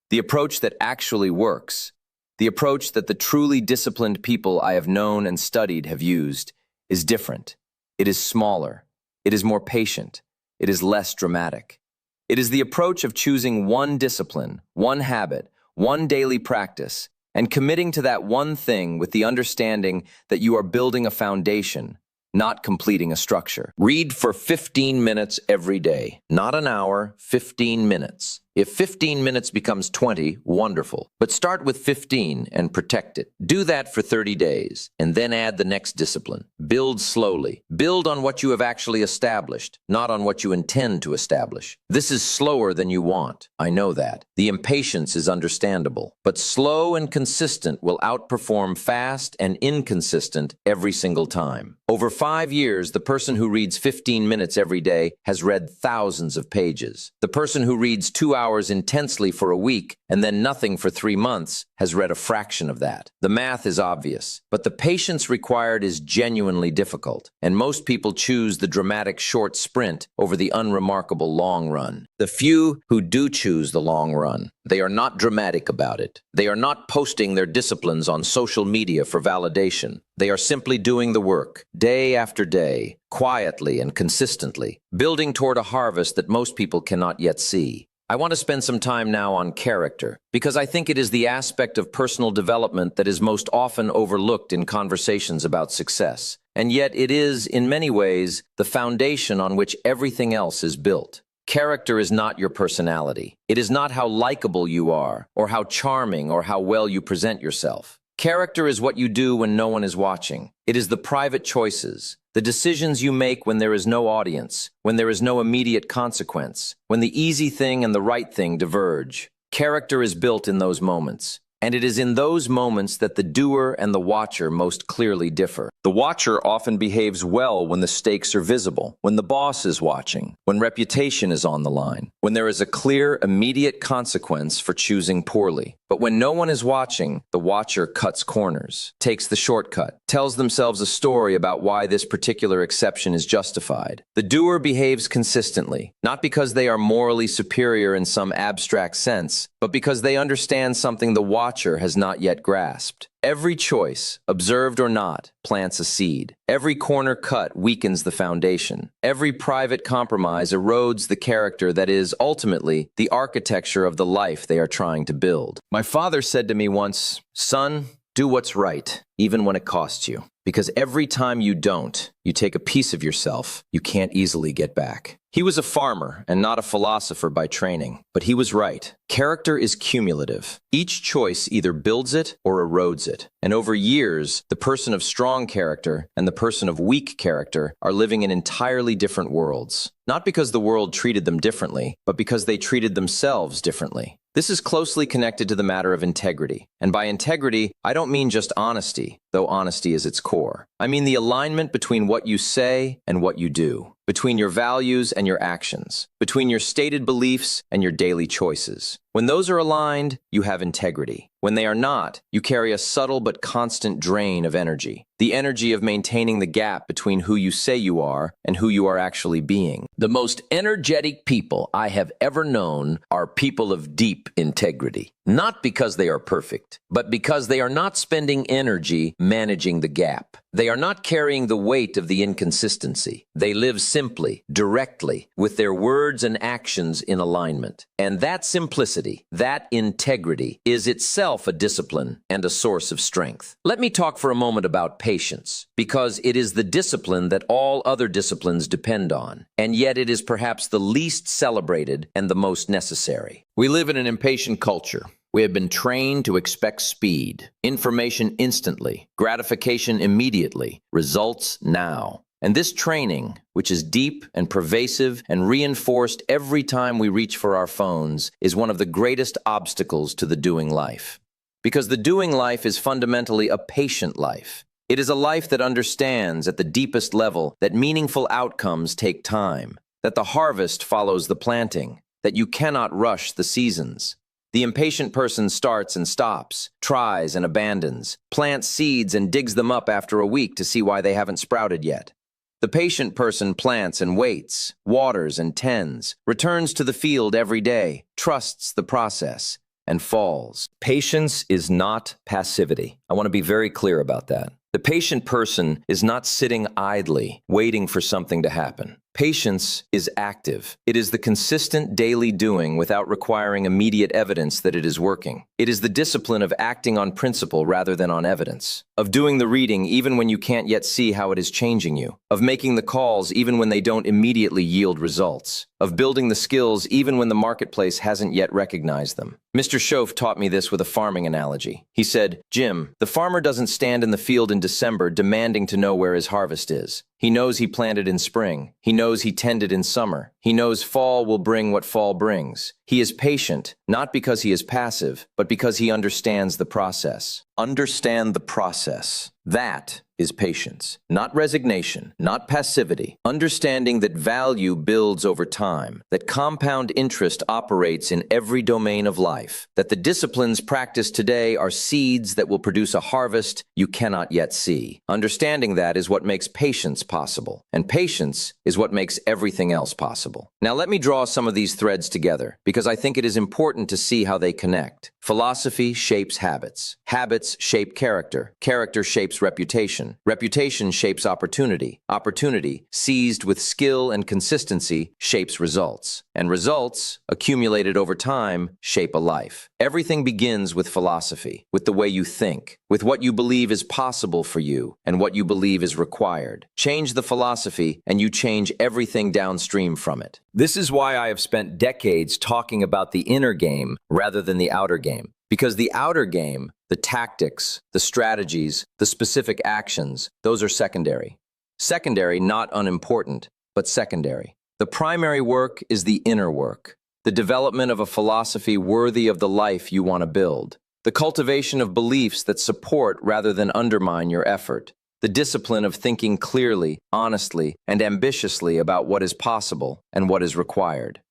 Speaker 1: The approach that actually works, the approach that the truly disciplined people I have known and studied have used, is different. It is smaller. It is more patient. It is less dramatic. It is the approach of choosing one discipline, one habit, one daily practice, and committing to that one thing with the understanding that you are building a foundation, not completing a structure. Read for 15 minutes every day. Not an hour, 15 minutes. If 15 minutes becomes 20, wonderful. But start with 15 and protect it. Do that for 30 days, and then add the next discipline. Build slowly. Build on what you have actually established, not on what you intend to establish. This is slower than you want. I know that. The impatience is understandable. But slow and consistent will outperform fast and inconsistent every single time. Over 5 years, the person who reads 15 minutes every day has read thousands of pages. The person who reads 2 hours intensely for a week and then nothing for 3 months has read a fraction of that. The math is obvious, but the patience required is genuinely difficult, and most people choose the dramatic short sprint over the unremarkable long run. The few who do choose the long run, they are not dramatic about it. They are not posting their disciplines on social media for validation. They are simply doing the work, day after day, quietly and consistently, building toward a harvest that most people cannot yet see. I want to spend some time now on character, because I think it is the aspect of personal development that is most often overlooked in conversations about success. And yet it is, in many ways, the foundation on which everything else is built. Character is not your personality. It is not how likable you are, or how charming, or how well you present yourself. Character is what you do when no one is watching. It is the private choices, the decisions you make when there is no audience, when there is no immediate consequence, when the easy thing and the right thing diverge. Character is built in those moments. And it is in those moments that the doer and the watcher most clearly differ. The watcher often behaves well when the stakes are visible, when the boss is watching, when reputation is on the line, when there is a clear, immediate consequence for choosing poorly. But when no one is watching, the watcher cuts corners, takes the shortcut, tells themselves a story about why this particular exception is justified. The doer behaves consistently, not because they are morally superior in some abstract sense, but because they understand something the watcher has not yet grasped. Every choice, observed or not, plants a seed. Every corner cut weakens the foundation. Every private compromise erodes the character that is, ultimately, the architecture of the life they are trying to build. My father said to me once, "Son, do what's right, even when it costs you. Because every time you don't, you take a piece of yourself you can't easily get back." He was a farmer and not a philosopher by training, but he was right. Character is cumulative. Each choice either builds it or erodes it. And over years, the person of strong character and the person of weak character are living in entirely different worlds. Not because the world treated them differently, but because they treated themselves differently. This is closely connected to the matter of integrity. And by integrity, I don't mean just honesty, though honesty is its core. I mean the alignment between what you say and what you do, between your values and your actions, between your stated beliefs and your daily choices. When those are aligned, you have integrity. When they are not, you carry a subtle but constant drain of energy. The energy of maintaining the gap between who you say you are and who you are actually being. The most energetic people I have ever known are people of deep integrity. Not because they are perfect, but because they are not spending energy managing the gap. They are not carrying the weight of the inconsistency. They live simply, directly, with their words and actions in alignment. And that simplicity, that integrity, is itself a discipline and a source of strength. Let me talk for a moment about patience, because it is the discipline that all other disciplines depend on, and yet it is perhaps the least celebrated and the most necessary. We live in an impatient culture. We have been trained to expect speed, information instantly, gratification immediately, results now. And this training, which is deep and pervasive and reinforced every time we reach for our phones, is one of the greatest obstacles to the doing life. Because the doing life is fundamentally a patient life. It is a life that understands at the deepest level that meaningful outcomes take time, that the harvest follows the planting, that you cannot rush the seasons. The impatient person starts and stops, tries and abandons, plants seeds and digs them up after a week to see why they haven't sprouted yet. The patient person plants and waits, waters and tends, returns to the field every day, trusts the process, and falls. Patience is not passivity. I want to be very clear about that. The patient person is not sitting idly, waiting for something to happen. Patience is active. It is the consistent daily doing without requiring immediate evidence that it is working. It is the discipline of acting on principle rather than on evidence, of doing the reading even when you can't yet see how it is changing you, of making the calls even when they don't immediately yield results, of building the skills even when the marketplace hasn't yet recognized them. Mr. Schoaf taught me this with a farming analogy. He said, "Jim, the farmer doesn't stand in the field in December demanding to know where his harvest is. He knows he planted in spring. He knows he tended in summer. He knows fall will bring what fall brings. He is patient, not because he is passive, but because he understands the process." Understand the process. That is patience. Not resignation, not passivity. Understanding that value builds over time, that compound interest operates in every domain of life, that the disciplines practiced today are seeds that will produce a harvest you cannot yet see. Understanding that is what makes patience possible, and patience is what makes everything else possible. Now let me draw some of these threads together, because I think it is important to see how they connect. Philosophy shapes habits. Habits shape character. Character shapes reputation. Reputation shapes opportunity. Opportunity, seized with skill and consistency, shapes results. And results, accumulated over time, shape a life. Everything begins with philosophy, with the way you think, with what you believe is possible for you and what you believe is required. Change the philosophy and you change everything downstream from it. This is why I have spent decades talking about the inner game rather than the outer game. Because the outer game, the tactics, the strategies, the specific actions, those are secondary. Secondary, not unimportant, but secondary. The primary work is the inner work, the development of a philosophy worthy of the life you want to build, the cultivation of beliefs that support rather than undermine your effort, the discipline of thinking clearly, honestly, and ambitiously about what is possible and what is required.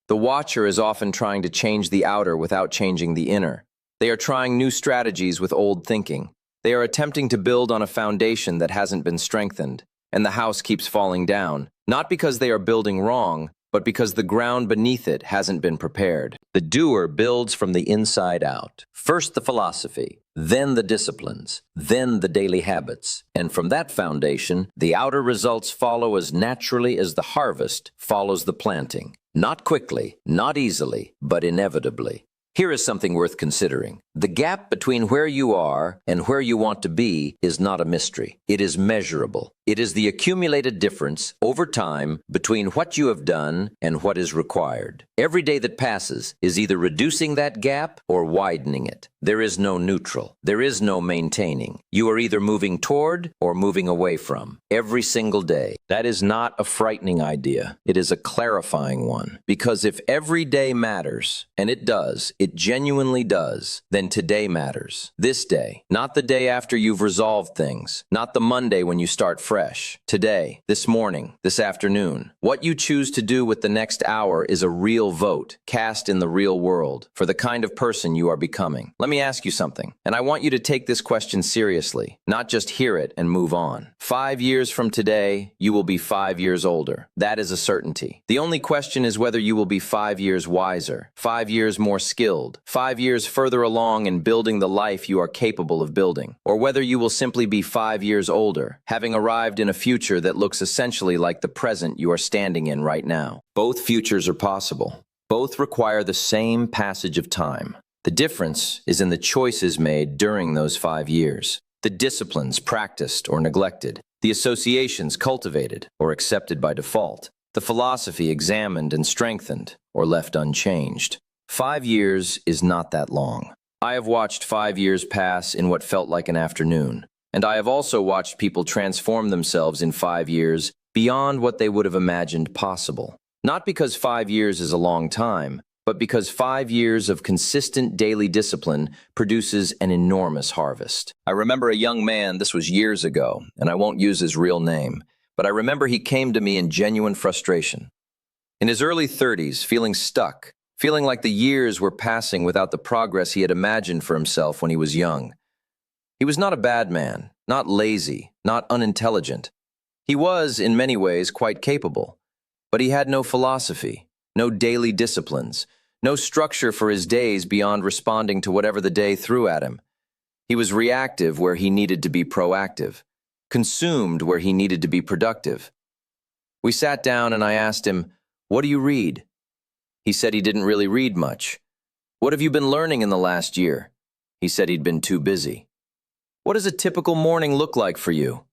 Speaker 1: The watcher is often trying to change the outer without changing the inner. They are trying new strategies with old thinking. They are attempting to build on a foundation that hasn't been strengthened, and the house keeps falling down, not because they are building wrong, but because the ground beneath it hasn't been prepared. The doer builds from the inside out. First the philosophy, then the disciplines, then the daily habits. And from that foundation, the outer results follow as naturally as the harvest follows the planting. Not quickly, not easily, but inevitably. Here is something worth considering. The gap between where you are and where you want to be is not a mystery. It is measurable. It is the accumulated difference over time between what you have done and what is required. Every day that passes is either reducing that gap or widening it. There is no neutral. There is no maintaining. You are either moving toward or moving away from. Every single day. That is not a frightening idea. It is a clarifying one. Because if every day matters, and it does, it genuinely does, then today matters. This day, not the day after you've resolved things, not the Monday when you start fresh. Today, this morning, this afternoon. What you choose to do with the next hour is a real vote, cast in the real world, for the kind of person you are becoming. Let me ask you something, and I want you to take this question seriously, not just hear it and move on. 5 years from today, you will be 5 years older. That is a certainty. The only question is whether you will be 5 years wiser, 5 years more skilled, 5 years further along in building the life you are capable of building, or whether you will simply be 5 years older, having arrived in a future that looks essentially like the present you are standing in right now. Both futures are possible. Both require the same passage of time. The difference is in the choices made during those 5 years, the disciplines practiced or neglected, the associations cultivated or accepted by default, the philosophy examined and strengthened or left unchanged. 5 years is not that long. I have watched 5 years pass in what felt like an afternoon, and I have also watched people transform themselves in 5 years beyond what they would have imagined possible. Not because 5 years is a long time, but because 5 years of consistent daily discipline produces an enormous harvest. I remember a young man, this was years ago, and I won't use his real name, but I remember he came to me in genuine frustration. In his early 30s, feeling stuck, feeling like the years were passing without the progress he had imagined for himself when he was young. He was not a bad man, not lazy, not unintelligent. He was, in many ways, quite capable, but he had no philosophy, no daily disciplines, no structure for his days beyond responding to whatever the day threw at him. He was reactive where he needed to be proactive, consumed where he needed to be productive. We sat down and I asked him, "What do you read?" He said he didn't really read much. "What have you been learning in the last year?" He said he'd been too busy. "What does a typical morning look like for you?"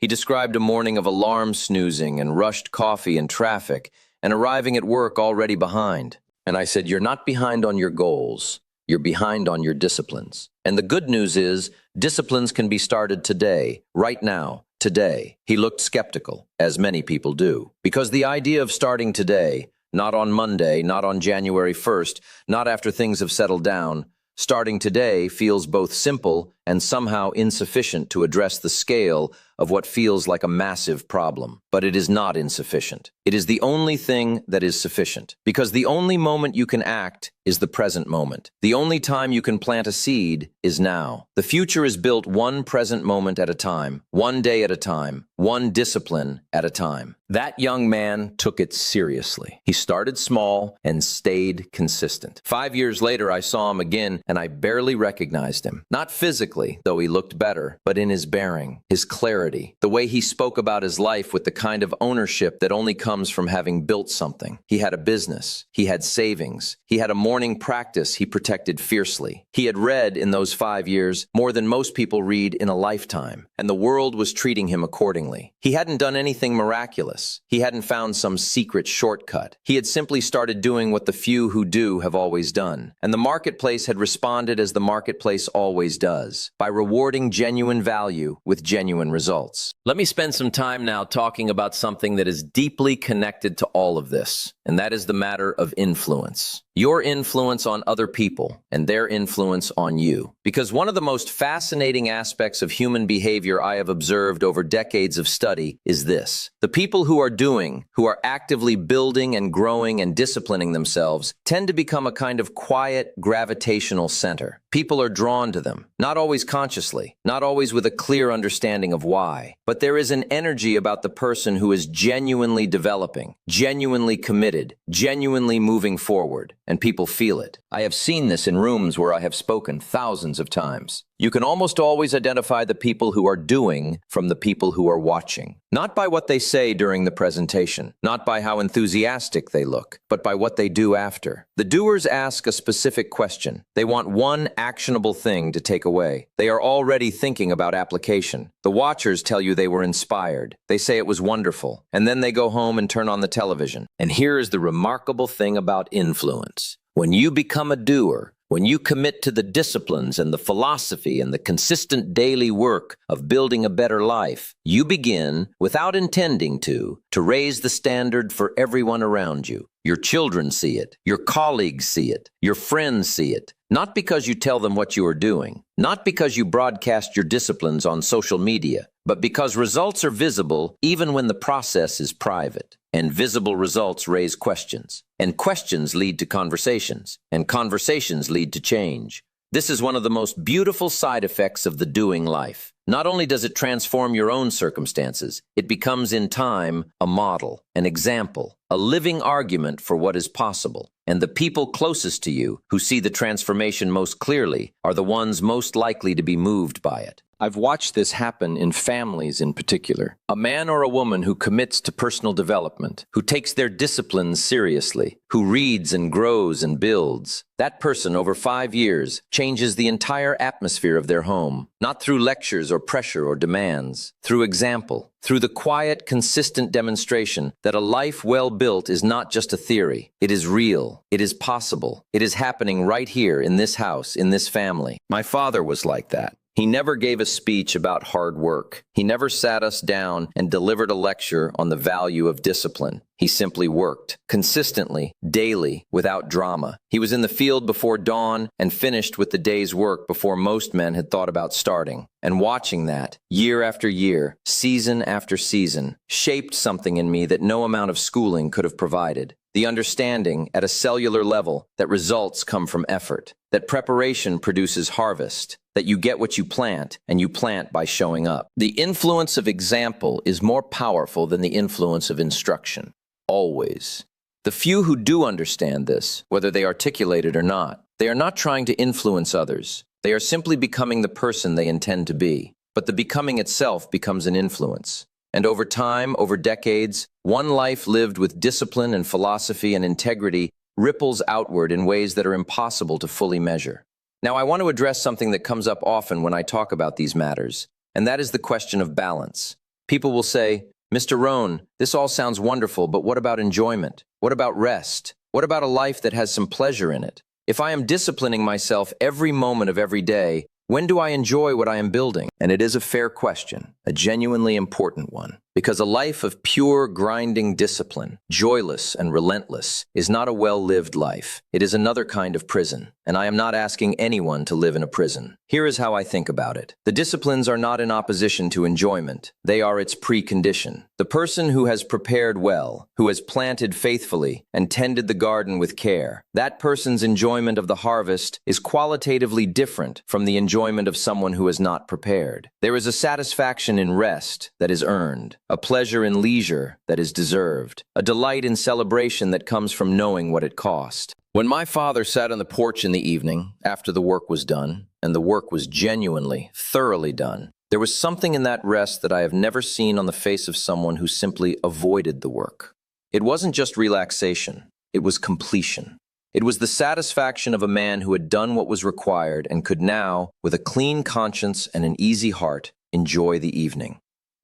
Speaker 1: He described a morning of alarm snoozing and rushed coffee and traffic and arriving at work already behind. And I said, "You're not behind on your goals. You're behind on your disciplines. And the good news is, disciplines can be started today, right now, today." He looked skeptical, as many people do, because the idea of starting today, not on Monday, not on January 1st, not after things have settled down, starting today feels both simple and somehow insufficient to address the scale of what feels like a massive problem. But it is not insufficient. It is the only thing that is sufficient. Because the only moment you can act is the present moment. The only time you can plant a seed is now. The future is built one present moment at a time, one day at a time, one discipline at a time. That young man took it seriously. He started small and stayed consistent. 5 years later, I saw him again, and I barely recognized him. Not physically, though he looked better, but in his bearing, his clarity, the way he spoke about his life with the kind of ownership that only comes from having built something. He had a business. He had savings. He had a morning practice he protected fiercely. He had read in those 5 years more than most people read in a lifetime, and the world was treating him accordingly. He hadn't done anything miraculous. He hadn't found some secret shortcut. He had simply started doing what the few who do have always done. And the marketplace had responded as the marketplace always does, by rewarding genuine value with genuine results. Let me spend some time now talking about something that is deeply connected to all of this, and that is the matter of influence. Your influence on other people and their influence on you. Because one of the most fascinating aspects of human behavior I have observed over decades of study is this. The people who are actively building and growing and disciplining themselves, tend to become a kind of quiet, gravitational center. People are drawn to them, not always consciously, not always with a clear understanding of why, but there is an energy about the person who is genuinely developing, genuinely committed, genuinely moving forward, and people feel it. I have seen this in rooms where I have spoken thousands of times. You can almost always identify the people who are doing from the people who are watching. Not by what they say during the presentation, not by how enthusiastic they look, but by what they do after. The doers ask a specific question. They want one actionable thing to take away. They are already thinking about application. The watchers tell you they were inspired. They say it was wonderful. And then they go home and turn on the television. And here is the remarkable thing about influence. When you become a doer, when you commit to the disciplines and the philosophy and the consistent daily work of building a better life, you begin, without intending to raise the standard for everyone around you. Your children see it. Your colleagues see it. Your friends see it. Not because you tell them what you are doing, not because you broadcast your disciplines on social media, but because results are visible even when the process is private. And visible results raise questions. And questions lead to conversations. And conversations lead to change. This is one of the most beautiful side effects of the doing life. Not only does it transform your own circumstances, it becomes in time a model, an example, a living argument for what is possible. And the people closest to you who see the transformation most clearly are the ones most likely to be moved by it. I've watched this happen in families in particular. A man or a woman who commits to personal development, who takes their disciplines seriously, who reads and grows and builds, that person over 5 years changes the entire atmosphere of their home, not through lectures or pressure or demands, through example, through the quiet, consistent demonstration that a life well built is not just a theory. It is real. It is possible. It is happening right here in this house, in this family. My father was like that. He never gave a speech about hard work. He never sat us down and delivered a lecture on the value of discipline. He simply worked, consistently, daily, without drama. He was in the field before dawn and finished with the day's work before most men had thought about starting. And watching that, year after year, season after season, shaped something in me that no amount of schooling could have provided. The understanding, at a cellular level, that results come from effort, that preparation produces harvest, that you get what you plant, and you plant by showing up. The influence of example is more powerful than the influence of instruction. Always. The few who do understand this, whether they articulate it or not, they are not trying to influence others. They are simply becoming the person they intend to be. But the becoming itself becomes an influence. And over time, over decades, one life lived with discipline and philosophy and integrity ripples outward in ways that are impossible to fully measure. Now, I want to address something that comes up often when I talk about these matters, and that is the question of balance. People will say, Mr. Rohn, this all sounds wonderful, but what about enjoyment? What about rest? What about a life that has some pleasure in it? If I am disciplining myself every moment of every day, when do I enjoy what I am building? And it is a fair question, a genuinely important one, because a life of pure, grinding discipline, joyless and relentless, is not a well-lived life. It is another kind of prison, and I am not asking anyone to live in a prison. Here is how I think about it. The disciplines are not in opposition to enjoyment. They are its precondition. The person who has prepared well, who has planted faithfully, and tended the garden with care, that person's enjoyment of the harvest is qualitatively different from the enjoyment of someone who has not prepared. There is a satisfaction in rest that is earned, a pleasure in leisure that is deserved, a delight in celebration that comes from knowing what it cost. When my father sat on the porch in the evening, after the work was done, and the work was genuinely, thoroughly done, there was something in that rest that I have never seen on the face of someone who simply avoided the work. It wasn't just relaxation, it was completion. It was the satisfaction of a man who had done what was required and could now, with a clean conscience and an easy heart, enjoy the evening.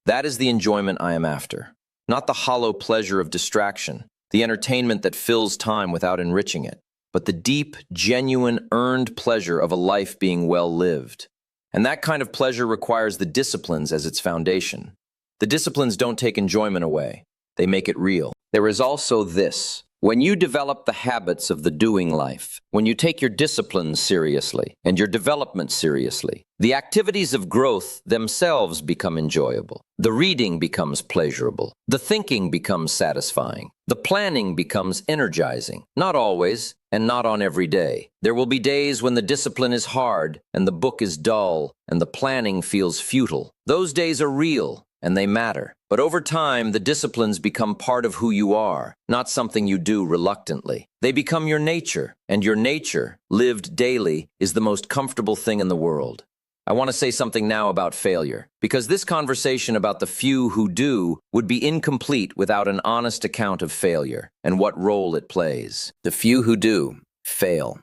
Speaker 1: That is the enjoyment I am after, not the hollow pleasure of distraction, the entertainment that fills time without enriching it, but the deep, genuine, earned pleasure of a life being well lived. And that kind of pleasure requires the disciplines as its foundation. The disciplines don't take enjoyment away, they make it real. There is also this. When you develop the habits of the doing life, when you take your disciplines seriously and your development seriously, the activities of growth themselves become enjoyable. The reading becomes pleasurable. The thinking becomes satisfying. The planning becomes energizing. Not always, and not on every day. There will be days when the discipline is hard, and the book is dull, and the planning feels futile. Those days are real, and they matter. But over time, the disciplines become part of who you are, not something you do reluctantly. They become your nature, and your nature, lived daily, is the most comfortable thing in the world. I want to say something now about failure, because this conversation about the few who do would be incomplete without an honest account of failure and what role it plays. The few who do fail,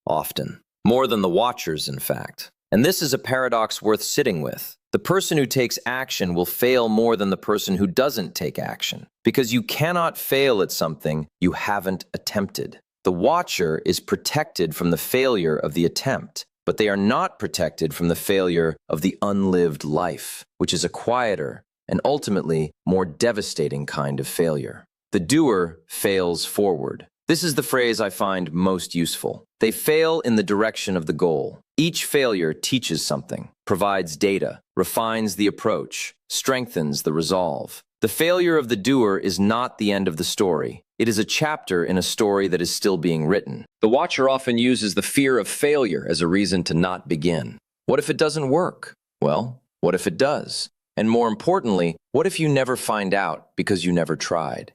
Speaker 1: often. More than the watchers, in fact. And this is a paradox worth sitting with. The person who takes action will fail more than the person who doesn't take action, because you cannot fail at something you haven't attempted. The watcher is protected from the failure of the attempt, but they are not protected from the failure of the unlived life, which is a quieter and ultimately more devastating kind of failure. The doer fails forward. This is the phrase I find most useful. They fail in the direction of the goal. Each failure teaches something, provides data, refines the approach, strengthens the resolve. The failure of the doer is not the end of the story. It is a chapter in a story that is still being written. The watcher often uses the fear of failure as a reason to not begin. What if it doesn't work? Well, what if it does? And more importantly, what if you never find out because you never tried?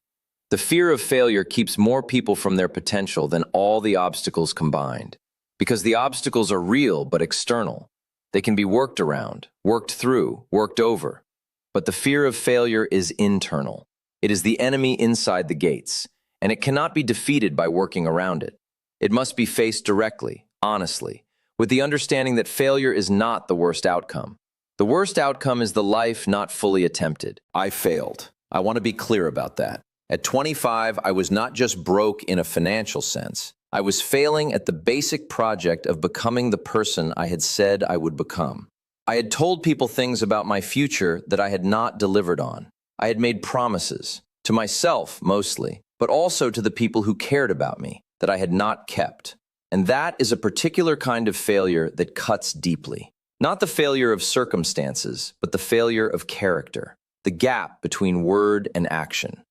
Speaker 1: The fear of failure keeps more people from their potential than all the obstacles combined. Because the obstacles are real but external. They can be worked around, worked through, worked over. But the fear of failure is internal. It is the enemy inside the gates, and it cannot be defeated by working around it. It must be faced directly, honestly, with the understanding that failure is not the worst outcome. The worst outcome is the life not fully attempted. I failed. I want to be clear about that. At 25, I was not just broke in a financial sense. I was failing at the basic project of becoming the person I had said I would become. I had told people things about my future that I had not delivered on. I had made promises, to myself mostly, but also to the people who cared about me, that I had not kept. And that is a particular kind of failure that cuts deeply. Not the failure of circumstances, but the failure of character, the gap between word and action.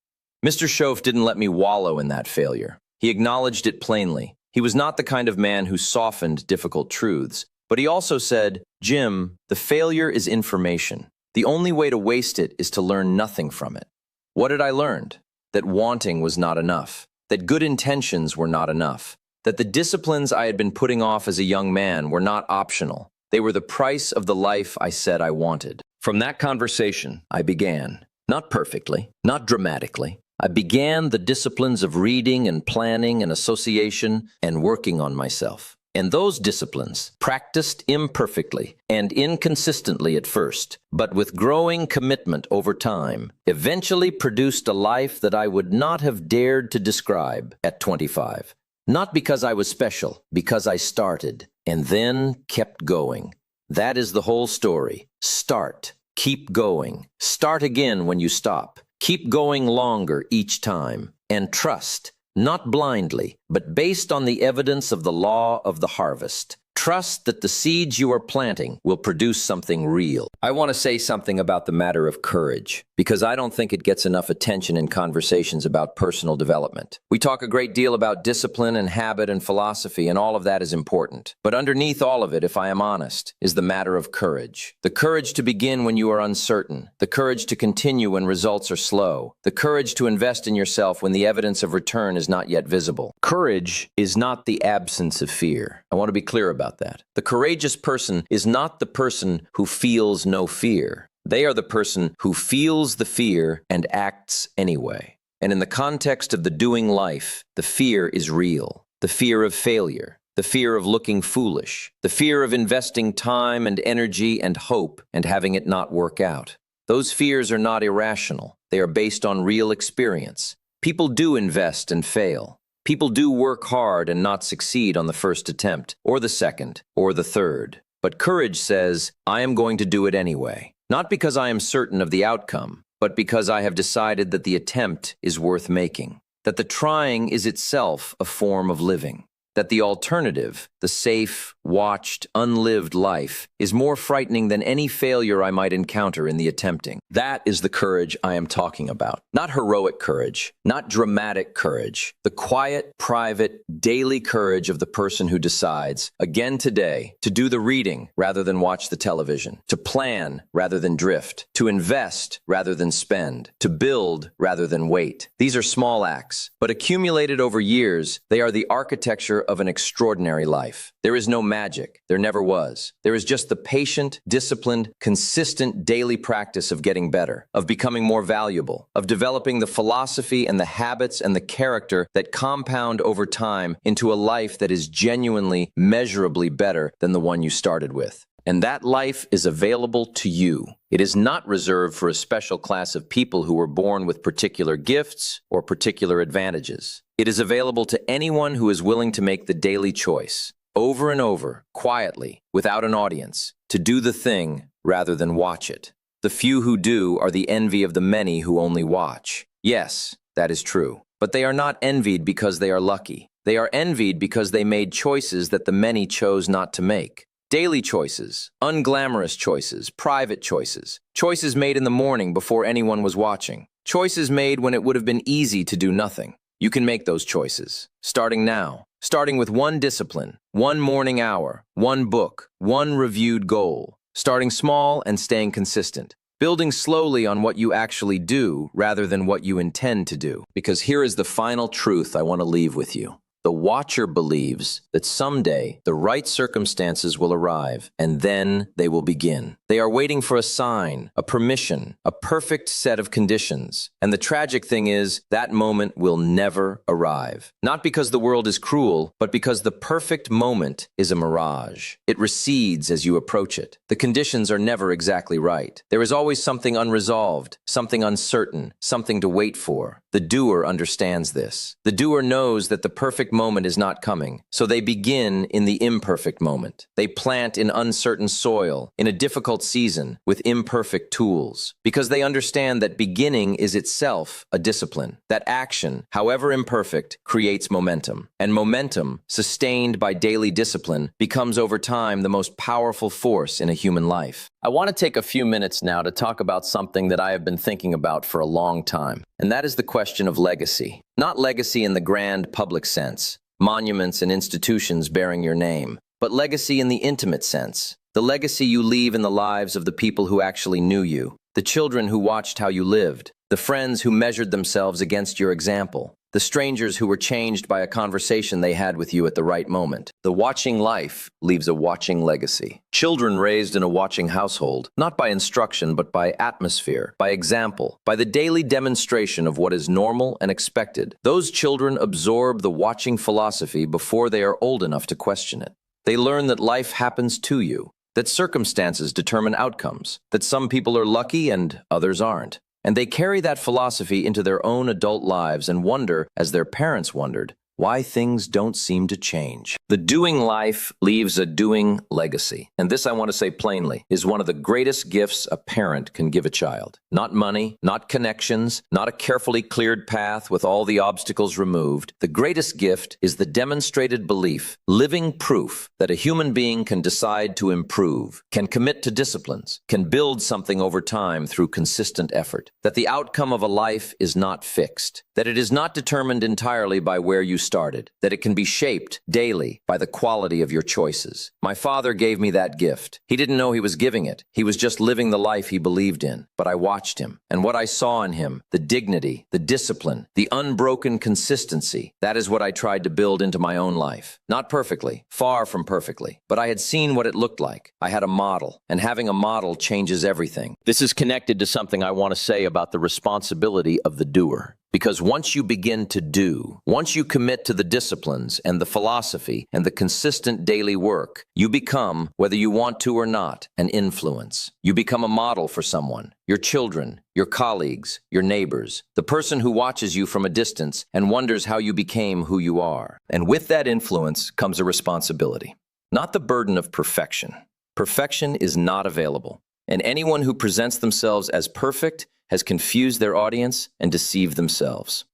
Speaker 1: Mr. Schoaf didn't let me wallow in that failure. He acknowledged it plainly. He was not the kind of man who softened difficult truths, but he also said, Jim, the failure is information. The only way to waste it is to learn nothing from it. What had I learned? That wanting was not enough, that good intentions were not enough, that the disciplines I had been putting off as a young man were not optional. They were the price of the life I said I wanted. From that conversation, I began. Not perfectly, not dramatically. I began the disciplines of reading and planning and association and working on myself. And those disciplines, practiced imperfectly and inconsistently at first, but with growing commitment over time, eventually produced a life that I would not have dared to describe at 25. Not because I was special, because I started, and then kept going. That is the whole story. Start. Keep going. Start again when you stop. Keep going longer each time. And trust. Not blindly, but based on the evidence of the law of the harvest. Trust that the seeds you are planting will produce something real. I want to say something about the matter of courage, because I don't think it gets enough attention in conversations about personal development. We talk a great deal about discipline and habit and philosophy, and all of that is important. But underneath all of it, if I am honest, is the matter of courage. The courage to begin when you are uncertain. The courage to continue when results are slow. The courage to invest in yourself when the evidence of return is not yet visible. Courage is not the absence of fear. I want to be clear about that. The courageous person is not the person who feels no fear. They are the person who feels the fear and acts anyway. And in the context of the doing life, the fear is real. The fear of failure, the fear of looking foolish, the fear of investing time and energy and hope and having it not work out. Those fears are not irrational. They are based on real experience. People do invest and fail. People do work hard and not succeed on the first attempt, or the second, or the third. But courage says, I am going to do it anyway. Not because I am certain of the outcome, but because I have decided that the attempt is worth making. That the trying is itself a form of living. That the alternative, the safe, watched, unlived life, is more frightening than any failure I might encounter in the attempting. That is the courage I am talking about. Not heroic courage, not dramatic courage. The quiet, private, daily courage of the person who decides, again today, to do the reading rather than watch the television, to plan rather than drift, to invest rather than spend, to build rather than wait. These are small acts, but accumulated over years, they are the architecture of an extraordinary life. There is no magic. There never was. There is just the patient, disciplined, consistent daily practice of getting better, of becoming more valuable, of developing the philosophy and the habits and the character that compound over time into a life that is genuinely, measurably better than the one you started with. And that life is available to you. It is not reserved for a special class of people who were born with particular gifts or particular advantages. It is available to anyone who is willing to make the daily choice, over and over, quietly, without an audience, to do the thing rather than watch it. The few who do are the envy of the many who only watch. Yes, that is true. But they are not envied because they are lucky. They are envied because they made choices that the many chose not to make. Daily choices, unglamorous choices, private choices, choices made in the morning before anyone was watching, choices made when it would have been easy to do nothing. You can make those choices, starting now, starting with one discipline, one morning hour, one book, one reviewed goal, starting small and staying consistent, building slowly on what you actually do rather than what you intend to do. Because here is the final truth I want to leave with you. The watcher believes that someday the right circumstances will arrive, and then they will begin. They are waiting for a sign, a permission, a perfect set of conditions. And the tragic thing is, that moment will never arrive. Not because the world is cruel, but because the perfect moment is a mirage. It recedes as you approach it. The conditions are never exactly right. There is always something unresolved, something uncertain, something to wait for. The doer understands this. The doer knows that the perfect moment is not coming, so they begin in the imperfect moment. They plant in uncertain soil, in a difficult season, with imperfect tools, because they understand that beginning is itself a discipline, that action, however imperfect, creates momentum, and momentum, sustained by daily discipline, becomes over time the most powerful force in a human life. I want to take a few minutes now to talk about something that I have been thinking about for a long time, and that is the question of legacy. Not legacy in the grand public sense, monuments and institutions bearing your name, but legacy in the intimate sense, the legacy you leave in the lives of the people who actually knew you, the children who watched how you lived, the friends who measured themselves against your example, The strangers who were changed by a conversation they had with you at the right moment. The watching life leaves a watching legacy. Children raised in a watching household, not by instruction but by atmosphere, by example, by the daily demonstration of what is normal and expected. Those children absorb the watching philosophy before they are old enough to question it. They learn that life happens to you, that circumstances determine outcomes, that some people are lucky and others aren't. And they carry that philosophy into their own adult lives and wonder, as their parents wondered, why things don't seem to change. The doing life leaves a doing legacy. And this, I want to say plainly, is one of the greatest gifts a parent can give a child. Not money, not connections, not a carefully cleared path with all the obstacles removed. The greatest gift is the demonstrated belief, living proof that a human being can decide to improve, can commit to disciplines, can build something over time through consistent effort, that the outcome of a life is not fixed, that it is not determined entirely by where you started, that it can be shaped daily by the quality of your choices. My father gave me that gift. He didn't know he was giving it. He was just living the life he believed in. But I watched him, and what I saw in him, the dignity, the discipline, the unbroken consistency, that is what I tried to build into my own life. Not perfectly, far from perfectly, but I had seen what it looked like. I had a model, and having a model changes everything. This is connected to something I want to say about the responsibility of the doer. Because once you begin to do, once you commit to the disciplines and the philosophy and the consistent daily work, you become, whether you want to or not, an influence. You become a model for someone, your children, your colleagues, your neighbors, the person who watches you from a distance and wonders how you became who you are. And with that influence comes a responsibility, not the burden of perfection. Perfection is not available, and anyone who presents themselves as perfect has confused their audience and deceived themselves.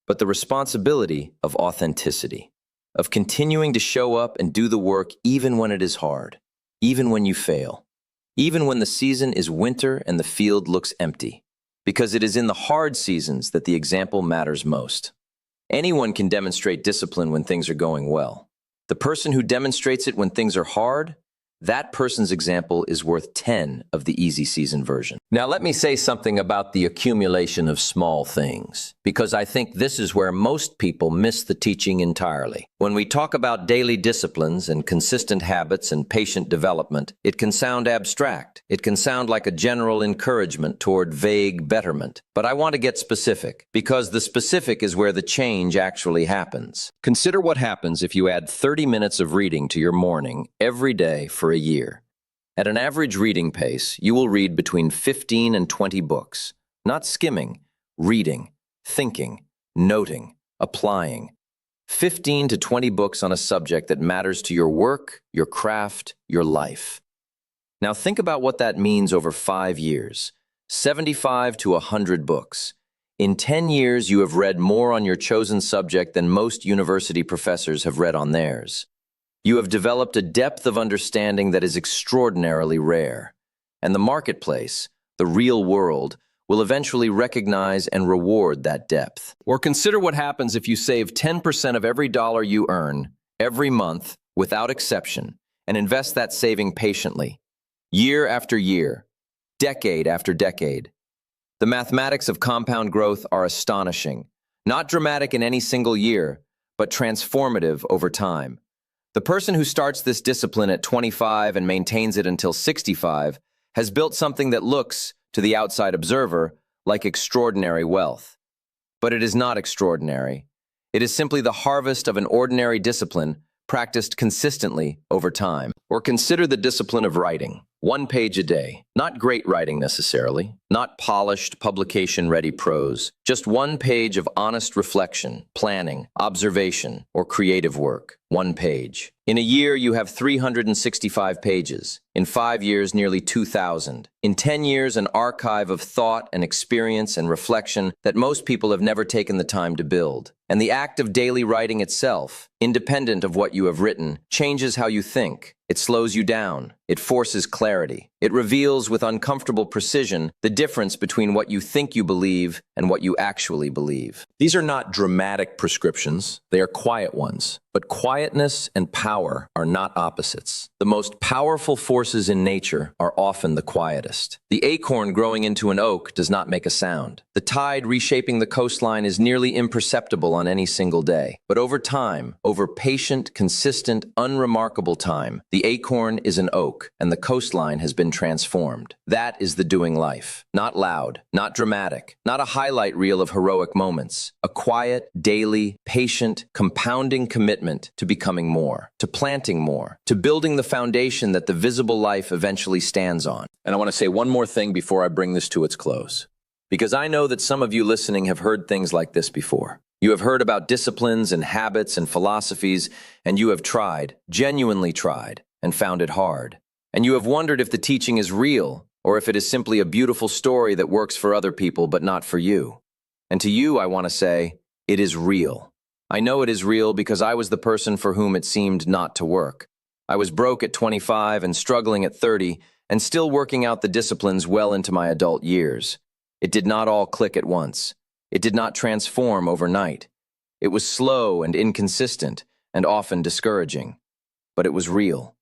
Speaker 1: But the responsibility of authenticity, of continuing to show up and do the work even when it is hard, even when you fail, even when the season is winter and the field looks empty, because it is in the hard seasons that the example matters most. Anyone can demonstrate discipline when things are going well. The person who demonstrates it when things are hard, that person's example is worth 10 of the easy season version. Now let me say something about the accumulation of small things, because I think this is where most people miss the teaching entirely. When we talk about daily disciplines and consistent habits and patient development, it can sound abstract. It can sound like a general encouragement toward vague betterment. But I want to get specific, because the specific is where the change actually happens. Consider what happens if you add 30 minutes of reading to your morning every day for a year. At an average reading pace, you will read between 15 and 20 books. Not skimming, reading, thinking, noting, applying. 15 to 20 books on a subject that matters to your work, your craft, your life. Now think about what that means over 5 years. 75 to 100 books. In 10 years, you have read more on your chosen subject than most university professors have read on theirs. You have developed a depth of understanding that is extraordinarily rare. And the marketplace, the real world, will eventually recognize and reward that depth. Or consider what happens if you save 10% of every dollar you earn, every month, without exception, and invest that saving patiently, year after year, decade after decade. The mathematics of compound growth are astonishing, not dramatic in any single year, but transformative over time. The person who starts this discipline at 25 and maintains it until 65 has built something that looks, to the outside observer, like extraordinary wealth. But it is not extraordinary. It is simply the harvest of an ordinary discipline practiced consistently over time. Or consider the discipline of writing. 1 page a day. Not great writing necessarily, not polished, publication-ready prose, just 1 page of honest reflection, planning, observation, or creative work. 1 page. In a year, you have 365 pages. In 5 years, nearly 2,000. In 10 years, an archive of thought and experience and reflection that most people have never taken the time to build. And the act of daily writing itself, independent of what you have written, changes how you think. It slows you down. It forces clarity. It reveals with uncomfortable precision the difference between what you think you believe and what you actually believe. These are not dramatic prescriptions. They are quiet ones. But quietness and power are not opposites. The most powerful force forces in nature are often the quietest. The acorn growing into an oak does not make a sound. The tide reshaping the coastline is nearly imperceptible on any single day. But over time, over patient, consistent, unremarkable time, the acorn is an oak, and the coastline has been transformed. That is the doing life. Not loud, not dramatic, not a highlight reel of heroic moments. A quiet, daily, patient, compounding commitment to becoming more, to planting more, to building the foundation that the visible life eventually stands on. And I want to say one more thing before I bring this to its close. Because I know that some of you listening have heard things like this before. You have heard about disciplines and habits and philosophies, and you have tried, genuinely tried, and found it hard. And you have wondered if the teaching is real, or if it is simply a beautiful story that works for other people but not for you. And to you, I want to say, it is real. I know it is real because I was the person for whom it seemed not to work. I was broke at 25 and struggling at 30, and still working out the disciplines well into my adult years. It did not all click at once. It did not transform overnight. It was slow and inconsistent, and often discouraging. But it was real.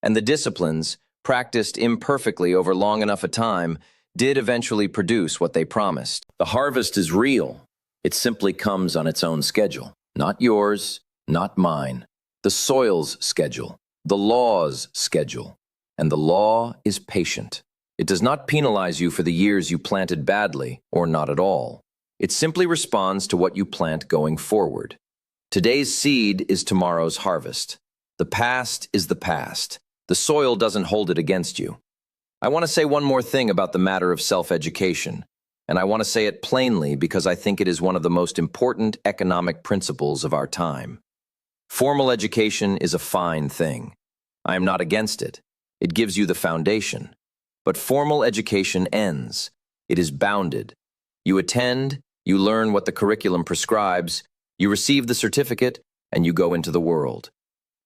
Speaker 1: And the disciplines, practiced imperfectly over long enough a time, did eventually produce what they promised. The harvest is real. It simply comes on its own schedule. Not yours, not mine. The soil's schedule. The law's schedule. And the law is patient. It does not penalize you for the years you planted badly, or not at all. It simply responds to what you plant going forward. Today's seed is tomorrow's harvest. The past is the past. The soil doesn't hold it against you. I want to say one more thing about the matter of self-education, and I want to say it plainly because I think it is one of the most important economic principles of our time. Formal education is a fine thing. I am not against it. It gives you the foundation. But formal education ends. It is bounded. You attend, you learn what the curriculum prescribes, you receive the certificate, and you go into the world.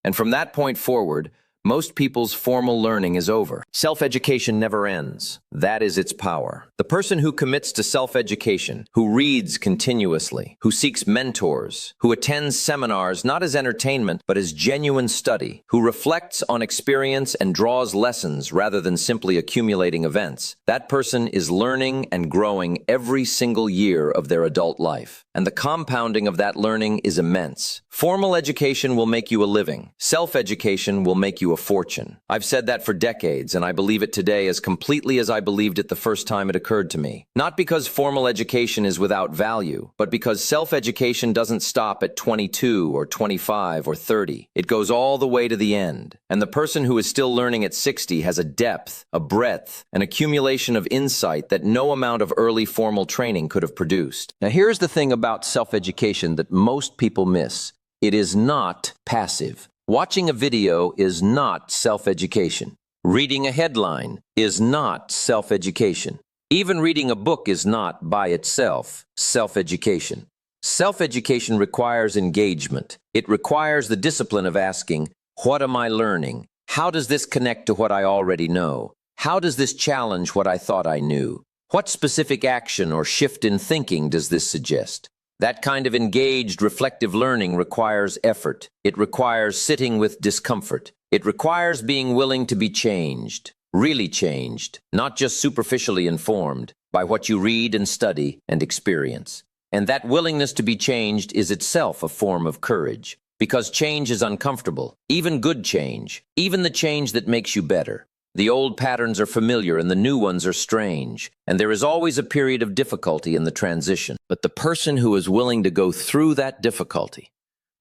Speaker 1: And from that point forward, most people's formal learning is over. Self-education never ends. That is its power. The person who commits to self-education, who reads continuously, who seeks mentors, who attends seminars not as entertainment but as genuine study, who reflects on experience and draws lessons rather than simply accumulating events, that person is learning and growing every single year of their adult life. And the compounding of that learning is immense. Formal education will make you a living. Self-education will make you a fortune. I've said that for decades, and I believe it today as completely as I believed it the first time it occurred to me. Not because formal education is without value, but because self-education doesn't stop at 22 or 25 or 30. It goes all the way to the end. And the person who is still learning at 60 has a depth, a breadth, an accumulation of insight that no amount of early formal training could have produced. Now here's the thing about self-education that most people miss. It is not passive. Watching a video is not self-education. Reading a headline is not self-education. Even reading a book is not, by itself, self-education. Self-education requires engagement. It requires the discipline of asking, what am I learning? How does this connect to what I already know? How does this challenge what I thought I knew? What specific action or shift in thinking does this suggest? That kind of engaged, reflective learning requires effort. It requires sitting with discomfort. It requires being willing to be changed, really changed, not just superficially informed by what you read and study and experience. And that willingness to be changed is itself a form of courage, because change is uncomfortable, even good change, even the change that makes you better. The old patterns are familiar and the new ones are strange, and there is always a period of difficulty in the transition. But the person who is willing to go through that difficulty,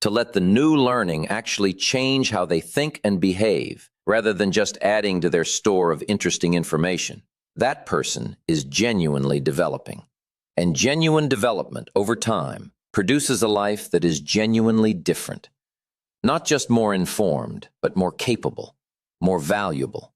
Speaker 1: to let the new learning actually change how they think and behave, rather than just adding to their store of interesting information, that person is genuinely developing. And genuine development over time produces a life that is genuinely different. Not just more informed, but more capable, more valuable.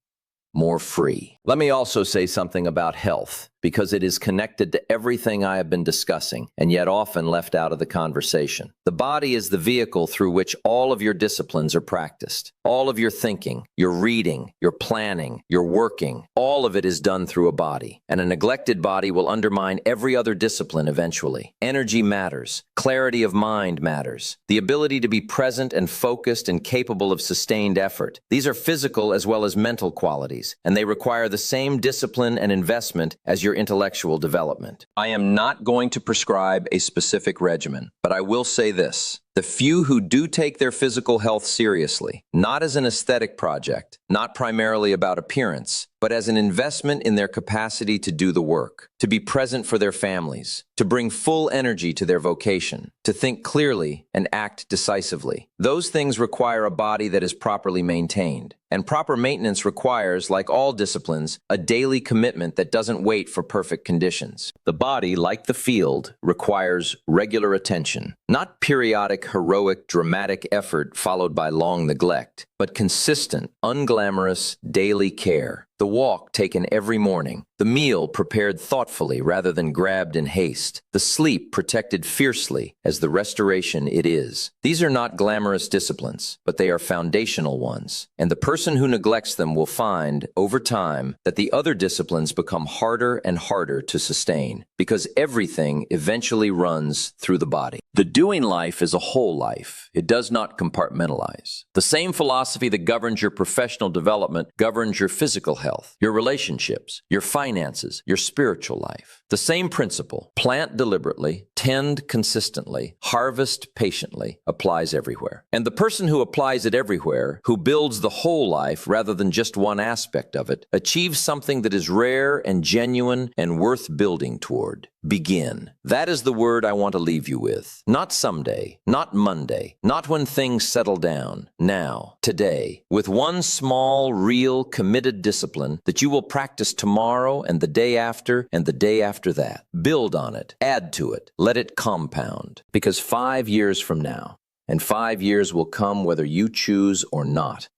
Speaker 1: more free. Let me also say something about health, because it is connected to everything I have been discussing, and yet often left out of the conversation. The body is the vehicle through which all of your disciplines are practiced. All of your thinking, your reading, your planning, your working, all of it is done through a body. And a neglected body will undermine every other discipline eventually. Energy matters. Clarity of mind matters. The ability to be present and focused and capable of sustained effort. These are physical as well as mental qualities, and they require the same discipline and investment as your intellectual development. I am not going to prescribe a specific regimen, but I will say this. The few who do take their physical health seriously, not as an aesthetic project, not primarily about appearance, but as an investment in their capacity to do the work, to be present for their families, to bring full energy to their vocation, to think clearly and act decisively. Those things require a body that is properly maintained. And proper maintenance requires, like all disciplines, a daily commitment that doesn't wait for perfect conditions. The body, like the field, requires regular attention, not periodic, heroic, dramatic effort followed by long neglect, but consistent, unglamorous, daily care. The walk taken every morning, the meal prepared thoughtfully rather than grabbed in haste, the sleep protected fiercely as the restoration it is. These are not glamorous disciplines, but they are foundational ones, and the person who neglects them will find, over time, that the other disciplines become harder and harder to sustain, because everything eventually runs through the body. The doing life is a whole life. It does not compartmentalize. The same philosophy that governs your professional development governs your physical health, your relationships, your finances, your spiritual life. The same principle, plant deliberately, tend consistently, harvest patiently, applies everywhere. And the person who applies it everywhere, who builds the whole life rather than just one aspect of it, achieves something that is rare and genuine and worth building toward. Begin. That is the word I want to leave you with. Not someday, not Monday, not when things settle down. Now, today, with one small, real, committed discipline that you will practice tomorrow and the day after and the day after that. Build on it. Add to it. Let it compound. Because 5 years from now, and 5 years will come whether you choose or not,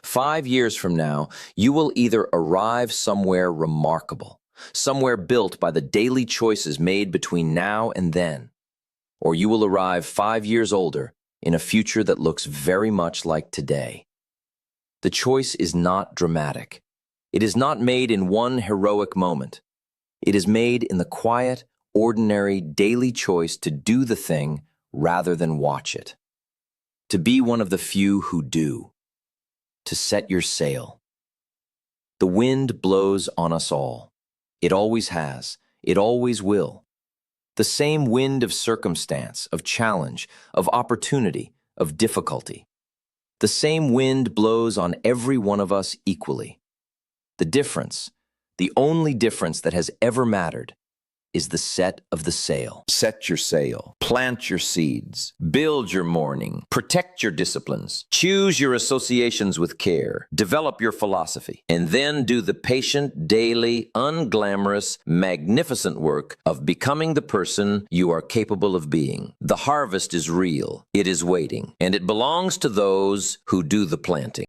Speaker 1: 5 years from now, you will either arrive somewhere remarkable, somewhere built by the daily choices made between now and then, or you will arrive 5 years older in a future that looks very much like today. The choice is not dramatic. It is not made in one heroic moment. It is made in the quiet, ordinary, daily choice to do the thing rather than watch it. To be one of the few who do. To set your sail. The wind blows on us all. It always has. It always will. The same wind of circumstance, of challenge, of opportunity, of difficulty. The same wind blows on every one of us equally. The difference, the only difference that has ever mattered, is the set of the sail. Set your sail. Plant your seeds. Build your morning. Protect your disciplines. Choose your associations with care. Develop your philosophy. And then do the patient, daily, unglamorous, magnificent work of becoming the person you are capable of being. The harvest is real. It is waiting. And it belongs to those who do the planting.